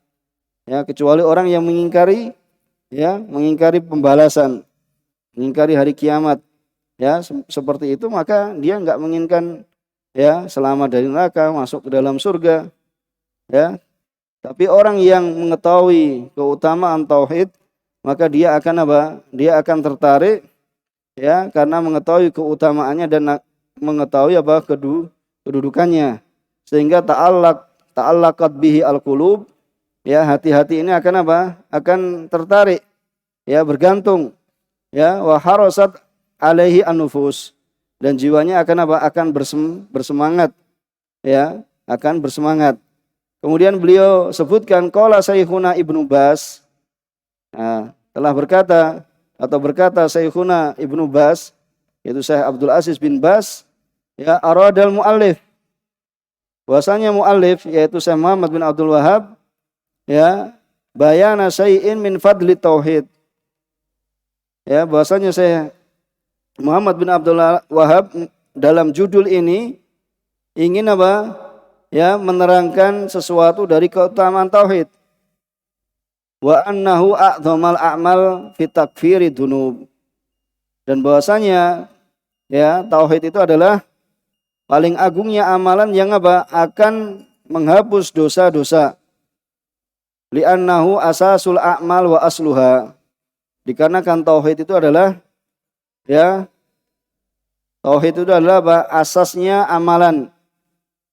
A: Ya, kecuali orang yang mengingkari, ya, mengingkari pembalasan, mengingkari hari kiamat, ya, seperti itu, maka dia enggak menginginkan, ya, selamat dari neraka, masuk ke dalam surga, ya. Tapi orang yang mengetahui keutamaan tauhid, maka dia akan apa? Dia akan tertarik, ya, karena mengetahui keutamaannya dan mengetahui apa? Kedudukannya, sehingga ta'allaqat bihi al-qulub, ya, hati-hati ini akan apa? Akan tertarik, ya, bergantung, ya, wa harasat alaihi an-nufus, dan jiwanya akan apa? Akan bersemangat, ya, akan bersemangat. Kemudian beliau sebutkan qala Syekhuna Ibnu Baz, telah berkata Syekhuna Ibnu Baz, yaitu Syekh Abdul Aziz bin Baz, ya, aradal muallif, bahwasanya muallif yaitu Syekh Muhammad bin Abdul Wahhab, ya, bayana syai'in min fadli tauhid, ya, bahwasanya Syekh Muhammad bin Abdul Wahhab dalam judul ini ingin apa? Ya, menerangkan sesuatu dari keutamaan tauhid. Wa annahu a'dhamal a'mal fi takfiri dzunub, dan bahwasanya, ya, tauhid itu adalah paling agungnya amalan yang apa? Akan menghapus dosa-dosa. Li'annahu asasul a'mal wa asluha, dikarenakan tauhid itu adalah, ya, tauhid itu adalah apa? Asasnya amalan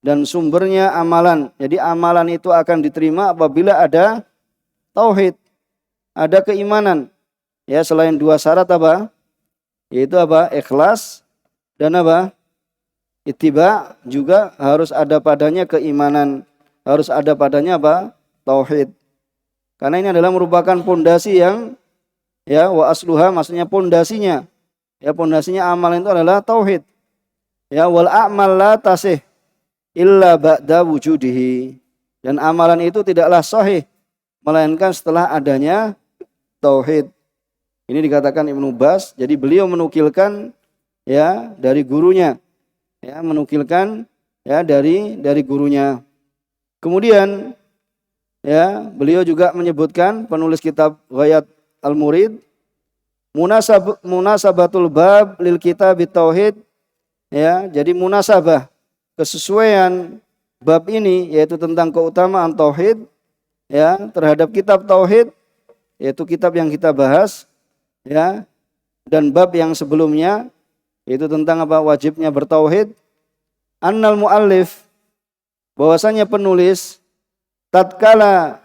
A: dan sumbernya amalan. Jadi amalan itu akan diterima apabila ada tauhid, ada keimanan. Ya, selain dua syarat apa? Yaitu apa? Ikhlas dan apa? Ittiba, juga harus ada padanya keimanan, harus ada padanya apa? Tauhid. Karena ini adalah merupakan pondasi yang, ya, wa asluha, maksudnya pondasinya. Ya, pondasinya amalan itu adalah tauhid. Ya, wal a'mal la tasih illa ba'da wujudihi, dan amalan itu tidaklah sahih melainkan setelah adanya tauhid. Ini dikatakan Ibnu Baz, jadi beliau menukilkan, ya, dari gurunya, ya, menukilkan, ya, dari gurunya. Kemudian, ya, beliau juga menyebutkan, penulis kitab Ghayat al-Murid, munasabatul bab lil kitab tauhid, ya, jadi munasabah, kesesuaian bab ini, yaitu tentang keutamaan tauhid, ya, terhadap kitab tauhid, yaitu kitab yang kita bahas, ya, dan bab yang sebelumnya itu tentang apa? Wajibnya bertauhid. Annal muallif, bahwasanya penulis tatkala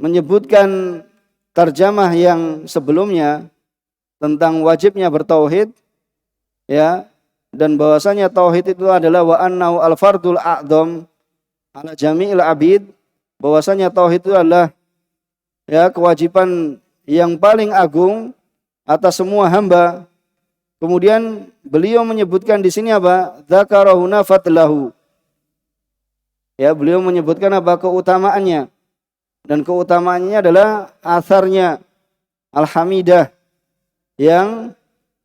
A: menyebutkan terjemah yang sebelumnya tentang wajibnya bertauhid, ya, dan bahwasanya tauhid itu adalah wa annahu al-fardul a'dham ala jami'il abid, bahwasanya tauhid itu adalah ya kewajiban yang paling agung atas semua hamba. Kemudian beliau menyebutkan di sini apa? Dzakarahuna fadlahu. Ya, beliau menyebutkan apa? Keutamaannya. Dan keutamaannya adalah asarnya al-hamidah yang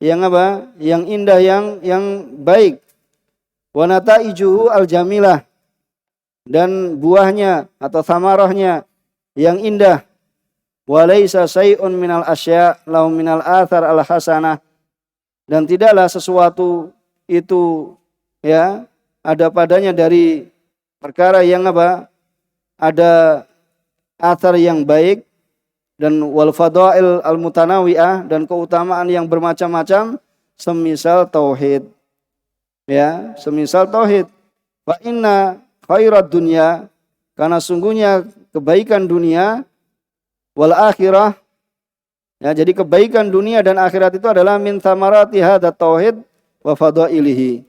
A: apa? Yang indah, yang baik. Wa nataijuhu al-jamilah, dan buahnya atau samarahnya yang indah. Wa laisa syai'un minal asya' lau minal athar al-hasanah, dan tidaklah sesuatu itu ya ada padanya dari perkara yang apa? Ada athar yang baik, dan wal fadail al mutanawi'ah, dan keutamaan yang bermacam-macam, semisal tauhid. Ya, semisal tauhid. Fa inna khairat dunya, karena sungguhnya kebaikan dunia, wal akhirah, ya, jadi kebaikan dunia dan akhirat itu adalah min thamarati hadat tauhid wa fadailihi.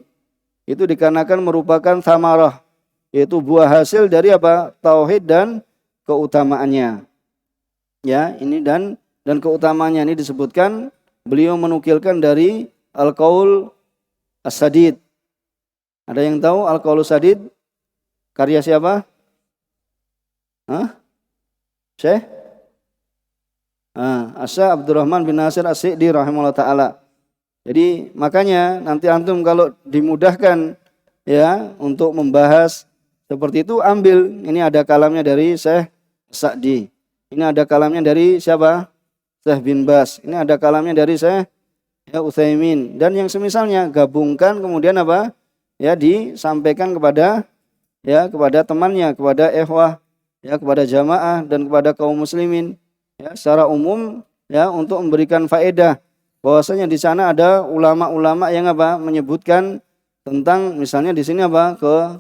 A: Itu dikarenakan merupakan thamarah, yaitu buah hasil dari apa? Tauhid dan keutamaannya. Ya, ini dan keutamaannya ini disebutkan, beliau menukilkan dari Al-Qaul As-Sadid. Ada yang tahu Al-Qaul As-Sadid? Karya siapa? Syekh? Asy-Syaikh Abdurrahman bin Nasir As-Sa'di rahimahullah taala. Jadi makanya nanti antum kalau dimudahkan ya untuk membahas seperti itu, ambil ini ada kalamnya dari Syekh Sa'di. Ini ada kalamnya dari siapa? Syekh bin Bas. Ini ada kalamnya dari Syekh ya Utsaimin, dan yang semisalnya, gabungkan kemudian apa? Ya disampaikan kepada temannya, kepada ikhwah, ya kepada jamaah dan kepada kaum muslimin ya secara umum, ya untuk memberikan faedah bahwasanya di sana ada ulama-ulama yang apa? Menyebutkan tentang misalnya di sini apa?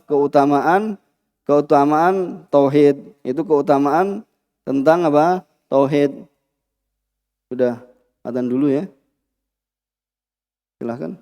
A: Keutamaan tauhid. Itu keutamaan tentang apa? Tauhid. Sudah adzan dulu ya. Silakan.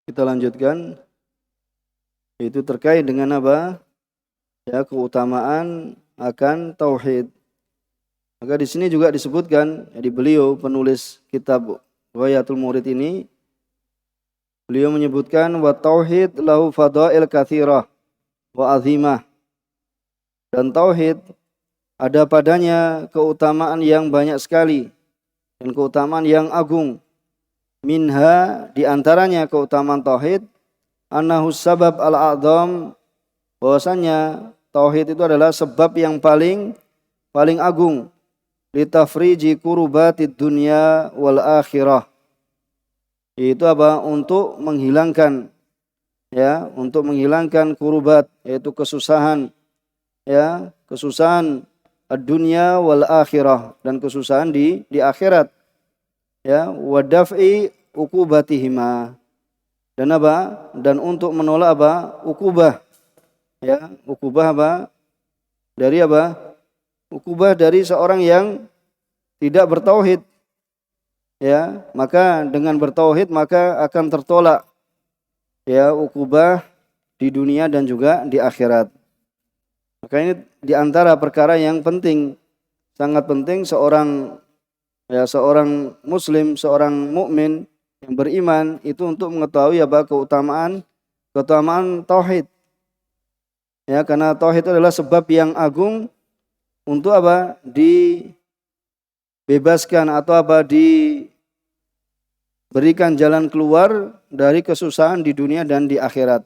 A: kita lanjutkan, itu terkait dengan apa? Ya, keutamaan akan tauhid. Maka di sini juga disebutkan, jadi beliau penulis kitab Ghayatul Murid ini, beliau menyebutkan wa tauhid lahu fadail katsirah wa azimah. Dan tauhid ada padanya keutamaan yang banyak sekali dan keutamaan yang agung. Minha, di antaranya keutamaan tauhid, annahu sabab al-a'zam, bahwasanya tauhid itu adalah sebab yang paling agung, litafriji kurubatid dunya wal akhirah. Itu apa? Untuk menghilangkan, ya, untuk menghilangkan kurubat, yaitu kesusahan, ya, kesusahan dunia wal akhirah, dan kesusahan di akhirat. Ya, wadaf'i uqubatihima, dan apa? Dan untuk menolak apa? Ukubah. Ya, ukubah apa? Dari apa? Ukubah dari seorang yang tidak bertauhid. Ya, maka dengan bertauhid maka akan tertolak, ya, ukubah di dunia dan juga di akhirat. Maka ini di antara perkara yang penting, sangat penting seorang muslim, seorang mukmin yang beriman itu untuk mengetahui apa? keutamaan tauhid. Ya, karena tauhid itu adalah sebab yang agung untuk apa? Dibebaskan atau apa? Diberikan jalan keluar dari kesusahan di dunia dan di akhirat.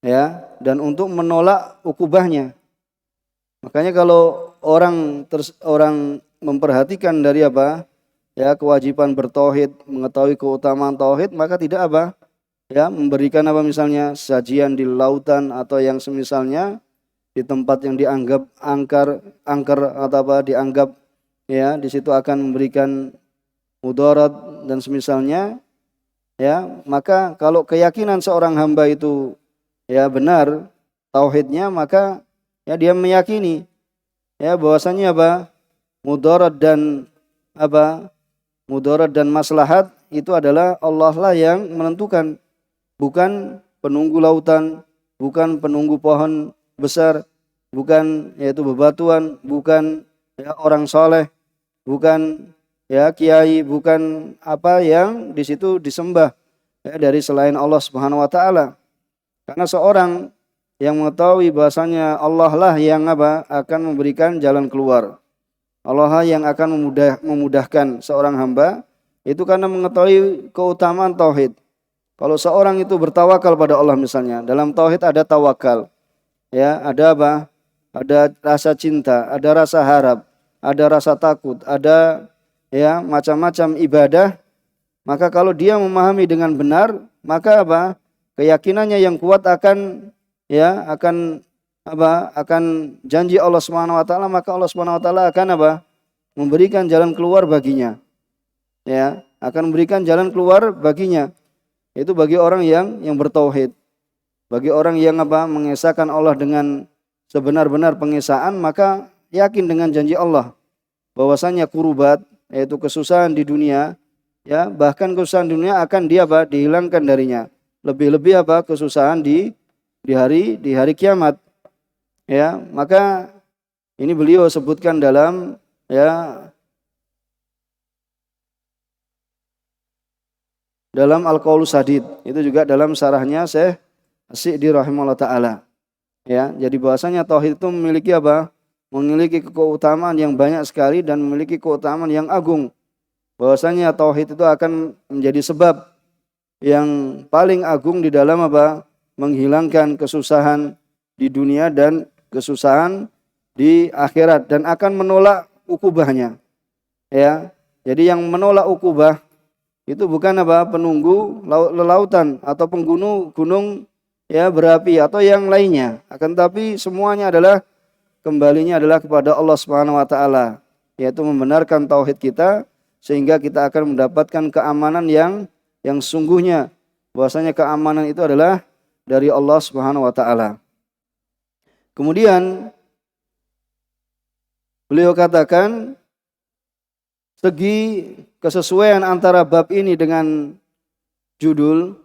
A: Ya, dan untuk menolak ukubahnya. Makanya kalau orang memperhatikan dari apa? Ya, kewajiban bertauhid, mengetahui keutamaan tauhid, maka tidak apa? Ya, memberikan apa misalnya sajian di lautan atau yang semisalnya di tempat yang dianggap angker atau apa dianggap, ya, di situ akan memberikan mudarat dan semisalnya, ya, maka kalau keyakinan seorang hamba itu, ya, benar tauhidnya, maka ya dia meyakini, ya, bahwasanya apa? Mudarat dan maslahat itu adalah Allah lah yang menentukan, bukan penunggu lautan, bukan penunggu pohon besar, bukan yaitu bebatuan, bukan, ya, orang soleh, bukan, ya, kiai, bukan apa yang di situ disembah, ya, dari selain Allah Subhanahu wa taala. Karena seorang yang mengetahui bahasanya Allah lah yang apa? Akan memberikan jalan keluar. Allah lah yang akan memudahkan seorang hamba, itu karena mengetahui keutamaan tauhid. Kalau seorang itu bertawakal pada Allah misalnya, dalam tauhid ada tawakal. Ya, ada apa? Ada rasa cinta, ada rasa harap, ada rasa takut, ada, ya, macam-macam ibadah. Maka kalau dia memahami dengan benar, maka apa? Keyakinannya yang kuat akan, ya, akan janji Allah Subhanahu wa taala, maka Allah Subhanahu wa taala akan apa? Memberikan jalan keluar baginya. Ya, akan memberikan jalan keluar baginya. Itu bagi orang yang bertauhid. Bagi orang yang apa? Mengesahkan Allah dengan sebenar-benar pengesaan, maka yakin dengan janji Allah bahwasanya kurubat, yaitu kesusahan di dunia, ya, bahkan kesusahan dunia akan dihilangkan darinya. Lebih-lebih apa? Kesusahan di hari kiamat. Ya, maka ini beliau sebutkan dalam, ya, dalam Al-Qaulus Sadid, itu juga dalam syarahnya Syekh As-Sa'di rahimahullah taala. Ya, jadi bahwasanya tauhid itu memiliki apa? Memiliki keutamaan yang banyak sekali dan memiliki keutamaan yang agung. Bahwasanya tauhid itu akan menjadi sebab yang paling agung di dalam apa? Menghilangkan kesusahan di dunia dan kesusahan di akhirat, dan akan menolak ukubahnya. Ya, jadi yang menolak ukubah itu bukan apa? Penunggu lautan atau gunung, ya, berapi atau yang lainnya. Akan tapi semuanya adalah kembalinya adalah kepada Allah Subhanahu wa taala, yaitu membenarkan tauhid kita sehingga kita akan mendapatkan keamanan yang sungguhnya. Bahwasanya keamanan itu adalah dari Allah Subhanahu wa taala. Kemudian beliau katakan segi kesesuaian antara bab ini dengan judul,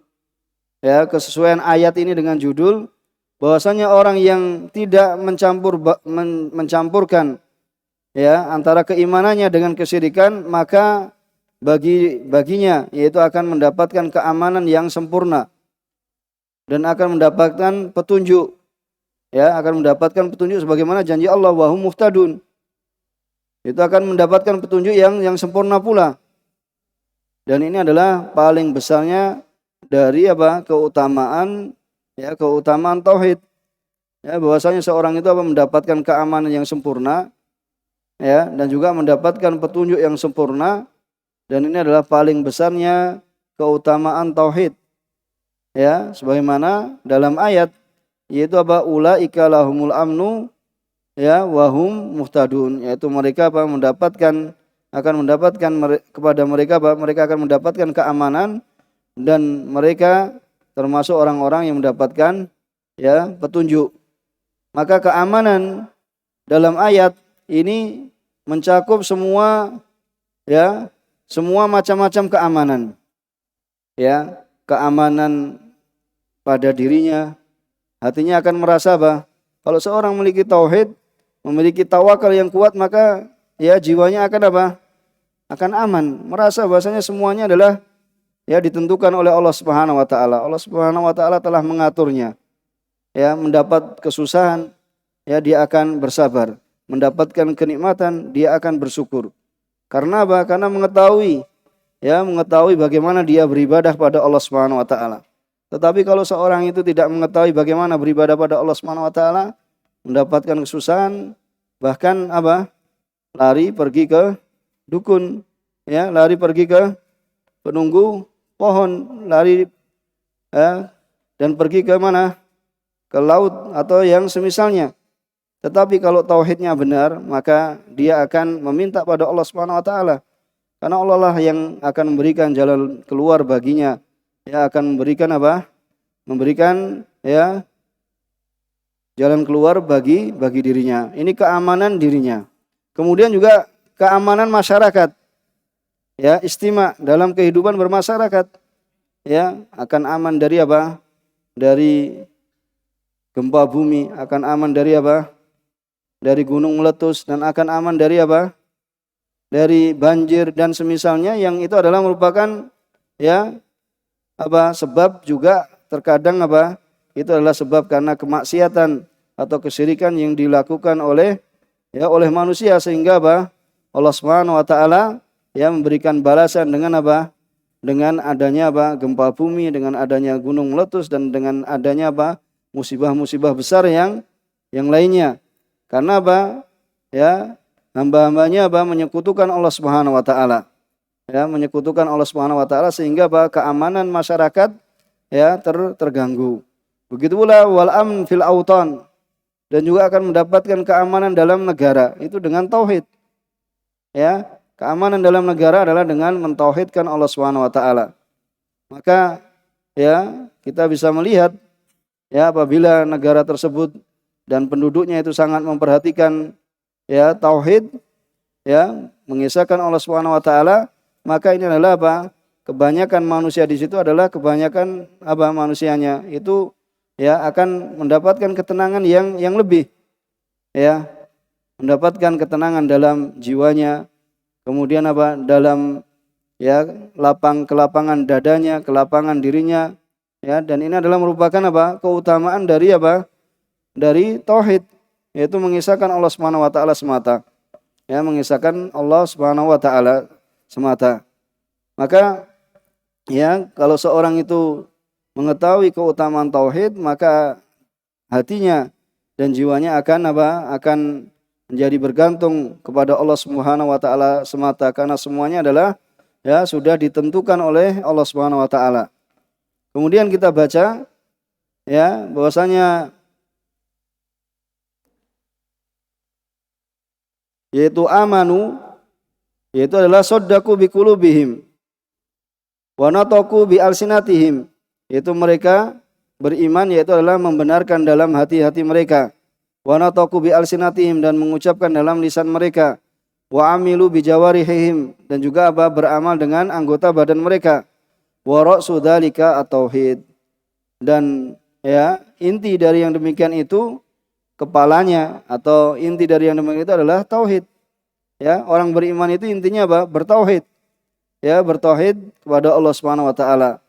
A: ya kesesuaian ayat ini dengan judul bahwasanya orang yang tidak mencampurkan ya antara keimanannya dengan kesyirikan, maka baginya yaitu akan mendapatkan keamanan yang sempurna dan akan mendapatkan petunjuk, ya akan mendapatkan petunjuk sebagaimana janji Allah, wahum muhtadun, itu akan mendapatkan petunjuk yang sempurna pula. Dan ini adalah paling besarnya dari keutamaan tauhid, ya bahwasanya seorang itu mendapatkan keamanan yang sempurna, ya dan juga mendapatkan petunjuk yang sempurna. Dan ini adalah paling besarnya keutamaan tauhid, ya sebagaimana dalam ayat yaitu ulaika lahumul amnu ya wahum muhtadun, yaitu mereka akan mendapatkan kepada mereka mereka akan mendapatkan keamanan dan mereka termasuk orang-orang yang mendapatkan ya petunjuk. Maka keamanan dalam ayat ini mencakup semua macam-macam keamanan. Ya, keamanan pada dirinya, hatinya akan merasa kalau seorang memiliki tauhid, memiliki tawakal yang kuat, maka ya jiwanya akan akan aman, merasa bahwasanya semuanya adalah ya ditentukan oleh Allah Subhanahu wa taala. Allah Subhanahu wa taala telah mengaturnya. Ya, mendapat kesusahan, ya dia akan bersabar. Mendapatkan kenikmatan, dia akan bersyukur. Karena Karena mengetahui bagaimana dia beribadah pada Allah Subhanahu wa taala. Tetapi kalau seorang itu tidak mengetahui bagaimana beribadah pada Allah Subhanahu wa taala, mendapatkan kesusahan, bahkan lari pergi ke dukun, ya, lari pergi ke penunggu pohon, lari dan pergi ke mana? Ke laut atau yang semisalnya. Tetapi kalau tauhidnya benar, maka dia akan meminta pada Allah Subhanahu wa taala. Karena Allah lah yang akan memberikan jalan keluar baginya. Ya akan memberikan Memberikan ya jalan keluar bagi dirinya. Ini keamanan dirinya. Kemudian juga keamanan masyarakat. Ya, istima dalam kehidupan bermasyarakat. Ya, akan aman dari Dari gempa bumi, akan aman dari dari gunung meletus, dan akan aman dari dari banjir dan semisalnya, yang itu adalah merupakan sebab juga terkadang itu adalah sebab karena kemaksiatan atau kesyirikan yang dilakukan oleh manusia, sehingga Allah Subhanahu wa taala memberikan balasan dengan dengan adanya gempa bumi, dengan adanya gunung meletus, dan dengan adanya musibah-musibah besar yang lainnya. Karena hamba-hambanya menyekutukan Allah Subhanahu wa taala. Ya, menyekutukan Allah Subhanahu wa taala, sehingga keamanan masyarakat terganggu. Begitu pula wal amn fil autan, dan juga akan mendapatkan keamanan dalam negara itu dengan tauhid. Ya, keamanan dalam negara adalah dengan mentauhidkan Allah Subhanahu wa taala. Maka kita bisa melihat apabila negara tersebut dan penduduknya itu sangat memperhatikan tauhid, mengisahkan Allah Subhanahu wa taala, maka ini adalah kebanyakan manusia di situ adalah kebanyakan manusianya itu akan mendapatkan ketenangan yang lebih, mendapatkan ketenangan dalam jiwanya, kemudian dalam kelapangan dadanya, kelapangan dirinya, dan ini adalah merupakan keutamaan dari dari tauhid, yaitu mengisahkan Allah Subhanahu wa taala semata. Mengisahkan Allah Subhanahu wa taala semata. Maka kalau seorang itu mengetahui keutamaan tauhid, maka hatinya dan jiwanya akan menjadi bergantung kepada Allah Subhanahu wa taala semata, karena semuanya adalah sudah ditentukan oleh Allah Subhanahu wa taala. Kemudian kita baca bahwasanya yaitu amanu, yaitu adalah saddaku biqulubihim wa nataqu bi alsinatihim, yaitu mereka beriman, yaitu adalah membenarkan dalam hati-hati mereka, wa nataqu bi alsinatihim, dan mengucapkan dalam lisan mereka, wa amilu bi jawarihim, dan juga beramal dengan anggota badan mereka, wa ra'su dzalika at-tauhid, Dan ya, inti dari yang demikian itu kepalanya atau inti dari yang demikian itu adalah tauhid. Ya, orang beriman itu intinya apa? Bertauhid. Ya, bertauhid kepada Allah Subhanahu wa taala.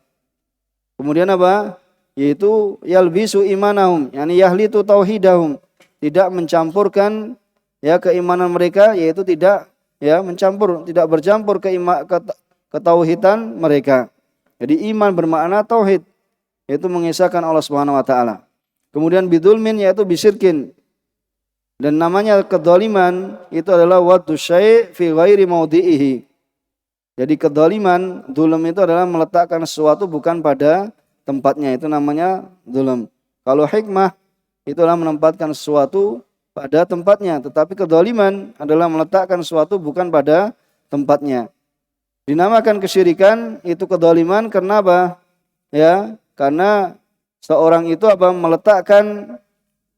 A: Kemudian apa? Yaitu yalbisu imanahum, yakni yahlitu tauhidahum, tidak mencampurkan ya keimanan mereka, yaitu tidak ya mencampur, tidak bercampur ketauhidan mereka. Jadi iman bermakna tauhid, yaitu mengesahkan Allah Subhanahu wa taala. Kemudian bidulmin, yaitu bisyirkin. Dan namanya kedzaliman itu adalah waddu syai' fi ghairi maudhi'ihi. Jadi kedzaliman, zulm itu adalah meletakkan sesuatu bukan pada tempatnya, itu namanya zulm. Kalau hikmah itu adalah menempatkan sesuatu pada tempatnya, tetapi kedzaliman adalah meletakkan sesuatu bukan pada tempatnya. Dinamakan kesyirikan itu kedzaliman karena apa? Ya, karena seorang itu apa? Meletakkan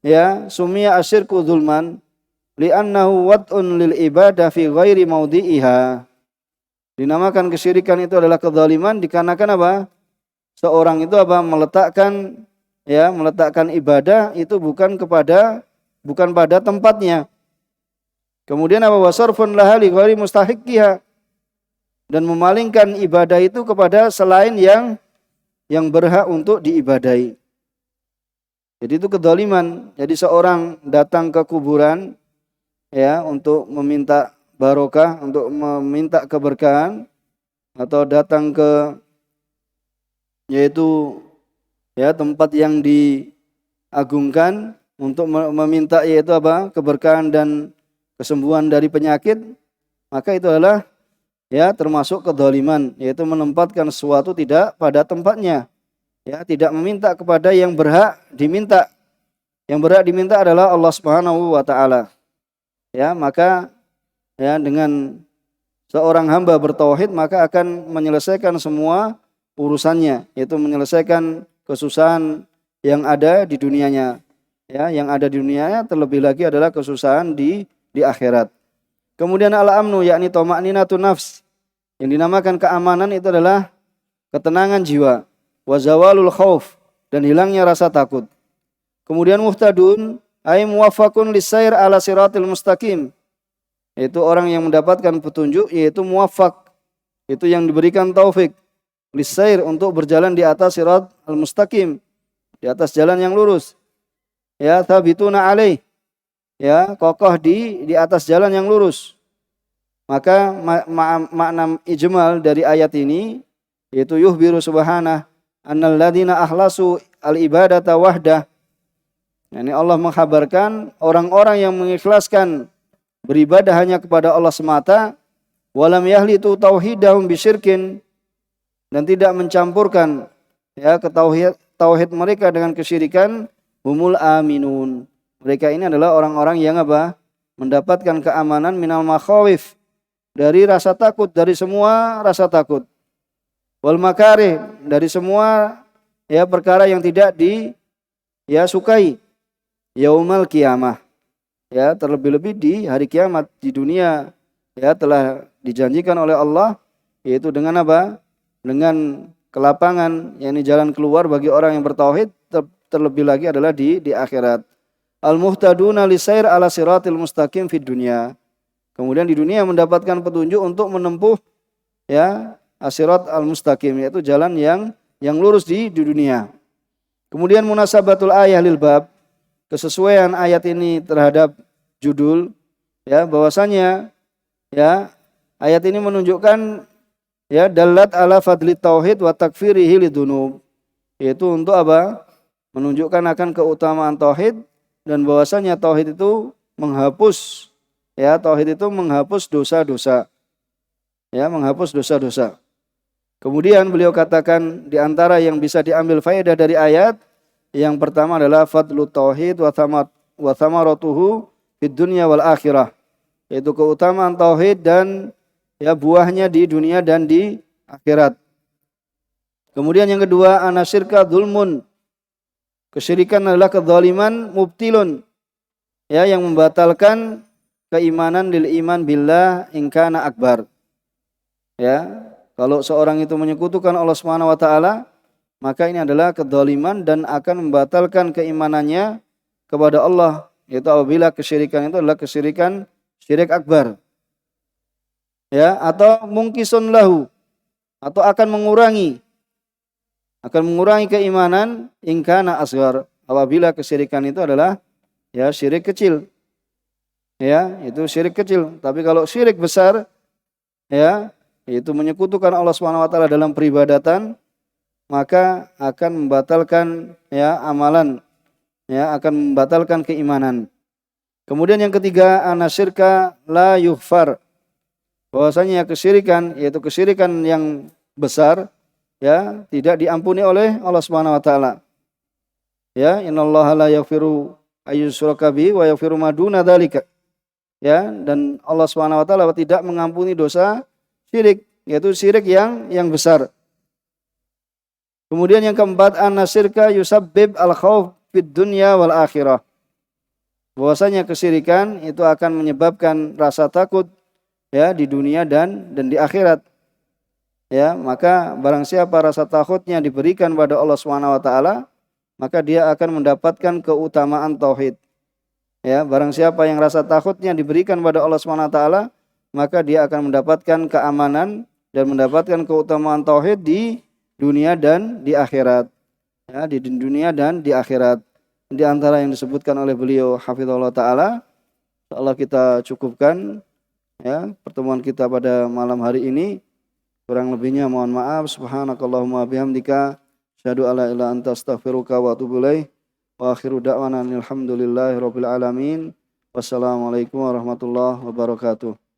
A: ya sumia asyirku zulman li'annahu wad'un lil ibadah fi ghairi maudhi'iha. Dinamakan kesyirikan itu adalah kedzaliman dikarenakan apa? Seorang itu apa? Meletakkan ibadah itu bukan pada tempatnya. Kemudian apa? Wasarfun laha li ghairi mustahiqiha, dan memalingkan ibadah itu kepada selain yang berhak untuk diibadahi. Jadi itu kedzaliman. Jadi seorang datang ke kuburan ya untuk meminta barokah, untuk meminta keberkahan, atau datang ke yaitu ya tempat yang diagungkan untuk meminta yaitu apa? Keberkahan dan kesembuhan dari penyakit, maka itu adalah ya termasuk kedzaliman, yaitu menempatkan sesuatu tidak pada tempatnya. Ya, tidak meminta kepada yang berhak diminta. Yang berhak diminta adalah Allah Subhanahu wa taala. Ya, maka ya dengan seorang hamba bertauhid maka akan menyelesaikan semua urusannya, yaitu menyelesaikan kesusahan yang ada di dunianya. Ya, yang ada di dunianya terlebih lagi adalah kesusahan di akhirat. Kemudian al-amnu, yakni tama'ninatun nafs. Yang dinamakan keamanan itu adalah ketenangan jiwa. Wa zawalul khauf, dan hilangnya rasa takut. Kemudian muhtadun ay muwaffaqun lisair ala siratil mustaqim. Itu orang yang mendapatkan petunjuk, yaitu muwaffaq. Itu yang diberikan taufik lisair untuk berjalan di atas sirat al-mustaqim, di atas jalan yang lurus. Ya, thabituna alaih. Ya, kokoh di atas jalan yang lurus. Maka makna ijmal dari ayat ini yaitu yuhbiru subhanah annal ladzina akhlasu al-ibadata wahdah. Yani Allah mengkhabarkan orang-orang yang mengikhlaskan beribadah hanya kepada Allah semata, walam yahlitu tauhidahum bisyirkin, dan tidak mencampurkan ya tauhid mereka dengan kesyirikan, humul aminun. Mereka ini adalah orang-orang yang apa? Mendapatkan keamanan minal makhawif, dari rasa takut, dari semua rasa takut. Wal makarih, dari semua ya perkara yang tidak sukai. Yaumal kiamah, ya terlebih-lebih di hari kiamat. Di dunia ya telah dijanjikan oleh Allah, yaitu dengan apa? Dengan kelapangan, yakni jalan keluar bagi orang yang bertauhid, terlebih lagi adalah di akhirat. Al-muhtaduna lisair ala siratil mustaqim fid dunya. Kemudian di dunia mendapatkan petunjuk untuk menempuh ya as-sirat al-mustaqim, yaitu jalan yang lurus di dunia. Kemudian munasabatul ayah lil bab, kesesuaian ayat ini terhadap judul, ya bahwasanya ya ayat ini menunjukkan ya dalat ala fadli tauhid wa takfirihi lidunub, yaitu untuk apa? Menunjukkan akan keutamaan tauhid dan bahwasanya tauhid itu menghapus dosa-dosa. Ya, menghapus dosa-dosa. Kemudian beliau katakan di antara yang bisa diambil faedah dari ayat, yang pertama adalah fadlu tauhid wa thamaratuhu fid dunya wal akhirah, yaitu keutamaan tauhid dan ya buahnya di dunia dan di akhirat. Kemudian yang kedua, anasyirka dzulmun, kesyirikan adalah kedzaliman mubtilun, ya yang membatalkan keimanan lil iman billah in kana akbar. Ya, kalau seorang itu menyekutukan Allah Subhanahu wa taala, maka ini adalah kedzaliman dan akan membatalkan keimanannya kepada Allah, yaitu apabila kesyirikan itu adalah kesyirikan syirik akbar. Ya, atau mungkisun lahu, atau akan mengurangi keimanan ingkana asghar, apabila kesyirikan itu adalah ya syirik kecil. Ya, itu syirik kecil. Tapi kalau syirik besar, ya, itu menyekutukan Allah Subhanahu wa taala dalam peribadatan, maka akan membatalkan ya amalan, ya, akan membatalkan keimanan. Kemudian yang ketiga, anasyirka la yughfar. Bahwasanya kesyirikan, yaitu kesyirikan yang besar, ya, tidak diampuni oleh Allah Subhanahu wa taala. Ya, innallaha la yaghfiru ayyushraka bihi wa yaghfiru ma duna dzalika. Ya, dan Allah Subhanahu wa taala tidak mengampuni dosa syirik, yaitu syirik yang besar. Kemudian yang keempat, an-nasyirka yusabbib al-khauf fid dunya wal akhirah. Bahwasanya kesyirikan itu akan menyebabkan rasa takut ya di dunia dan di akhirat. Ya, maka barang siapa rasa takutnya diberikan pada Allah Subhanahu wa taala, maka dia akan mendapatkan keutamaan tauhid. Ya, barang siapa yang rasa takutnya diberikan pada Allah Subhanahu wa taala, maka dia akan mendapatkan keamanan dan mendapatkan keutamaan tauhid di dunia dan di akhirat. Ya, di dunia dan di akhirat. Di antara yang disebutkan oleh beliau hafizallahu taala, insyaallah kita cukupkan ya pertemuan kita pada malam hari ini. Kurang lebihnya mohon maaf. Subhanakallahumma bihamdika asyhadu alla ilaha illa anta astaghfiruka wa atubu ilaik. Wa akhiru da'wana alhamdulillahi rabbil alamin. Wassalamualaikum warahmatullahi wabarakatuh.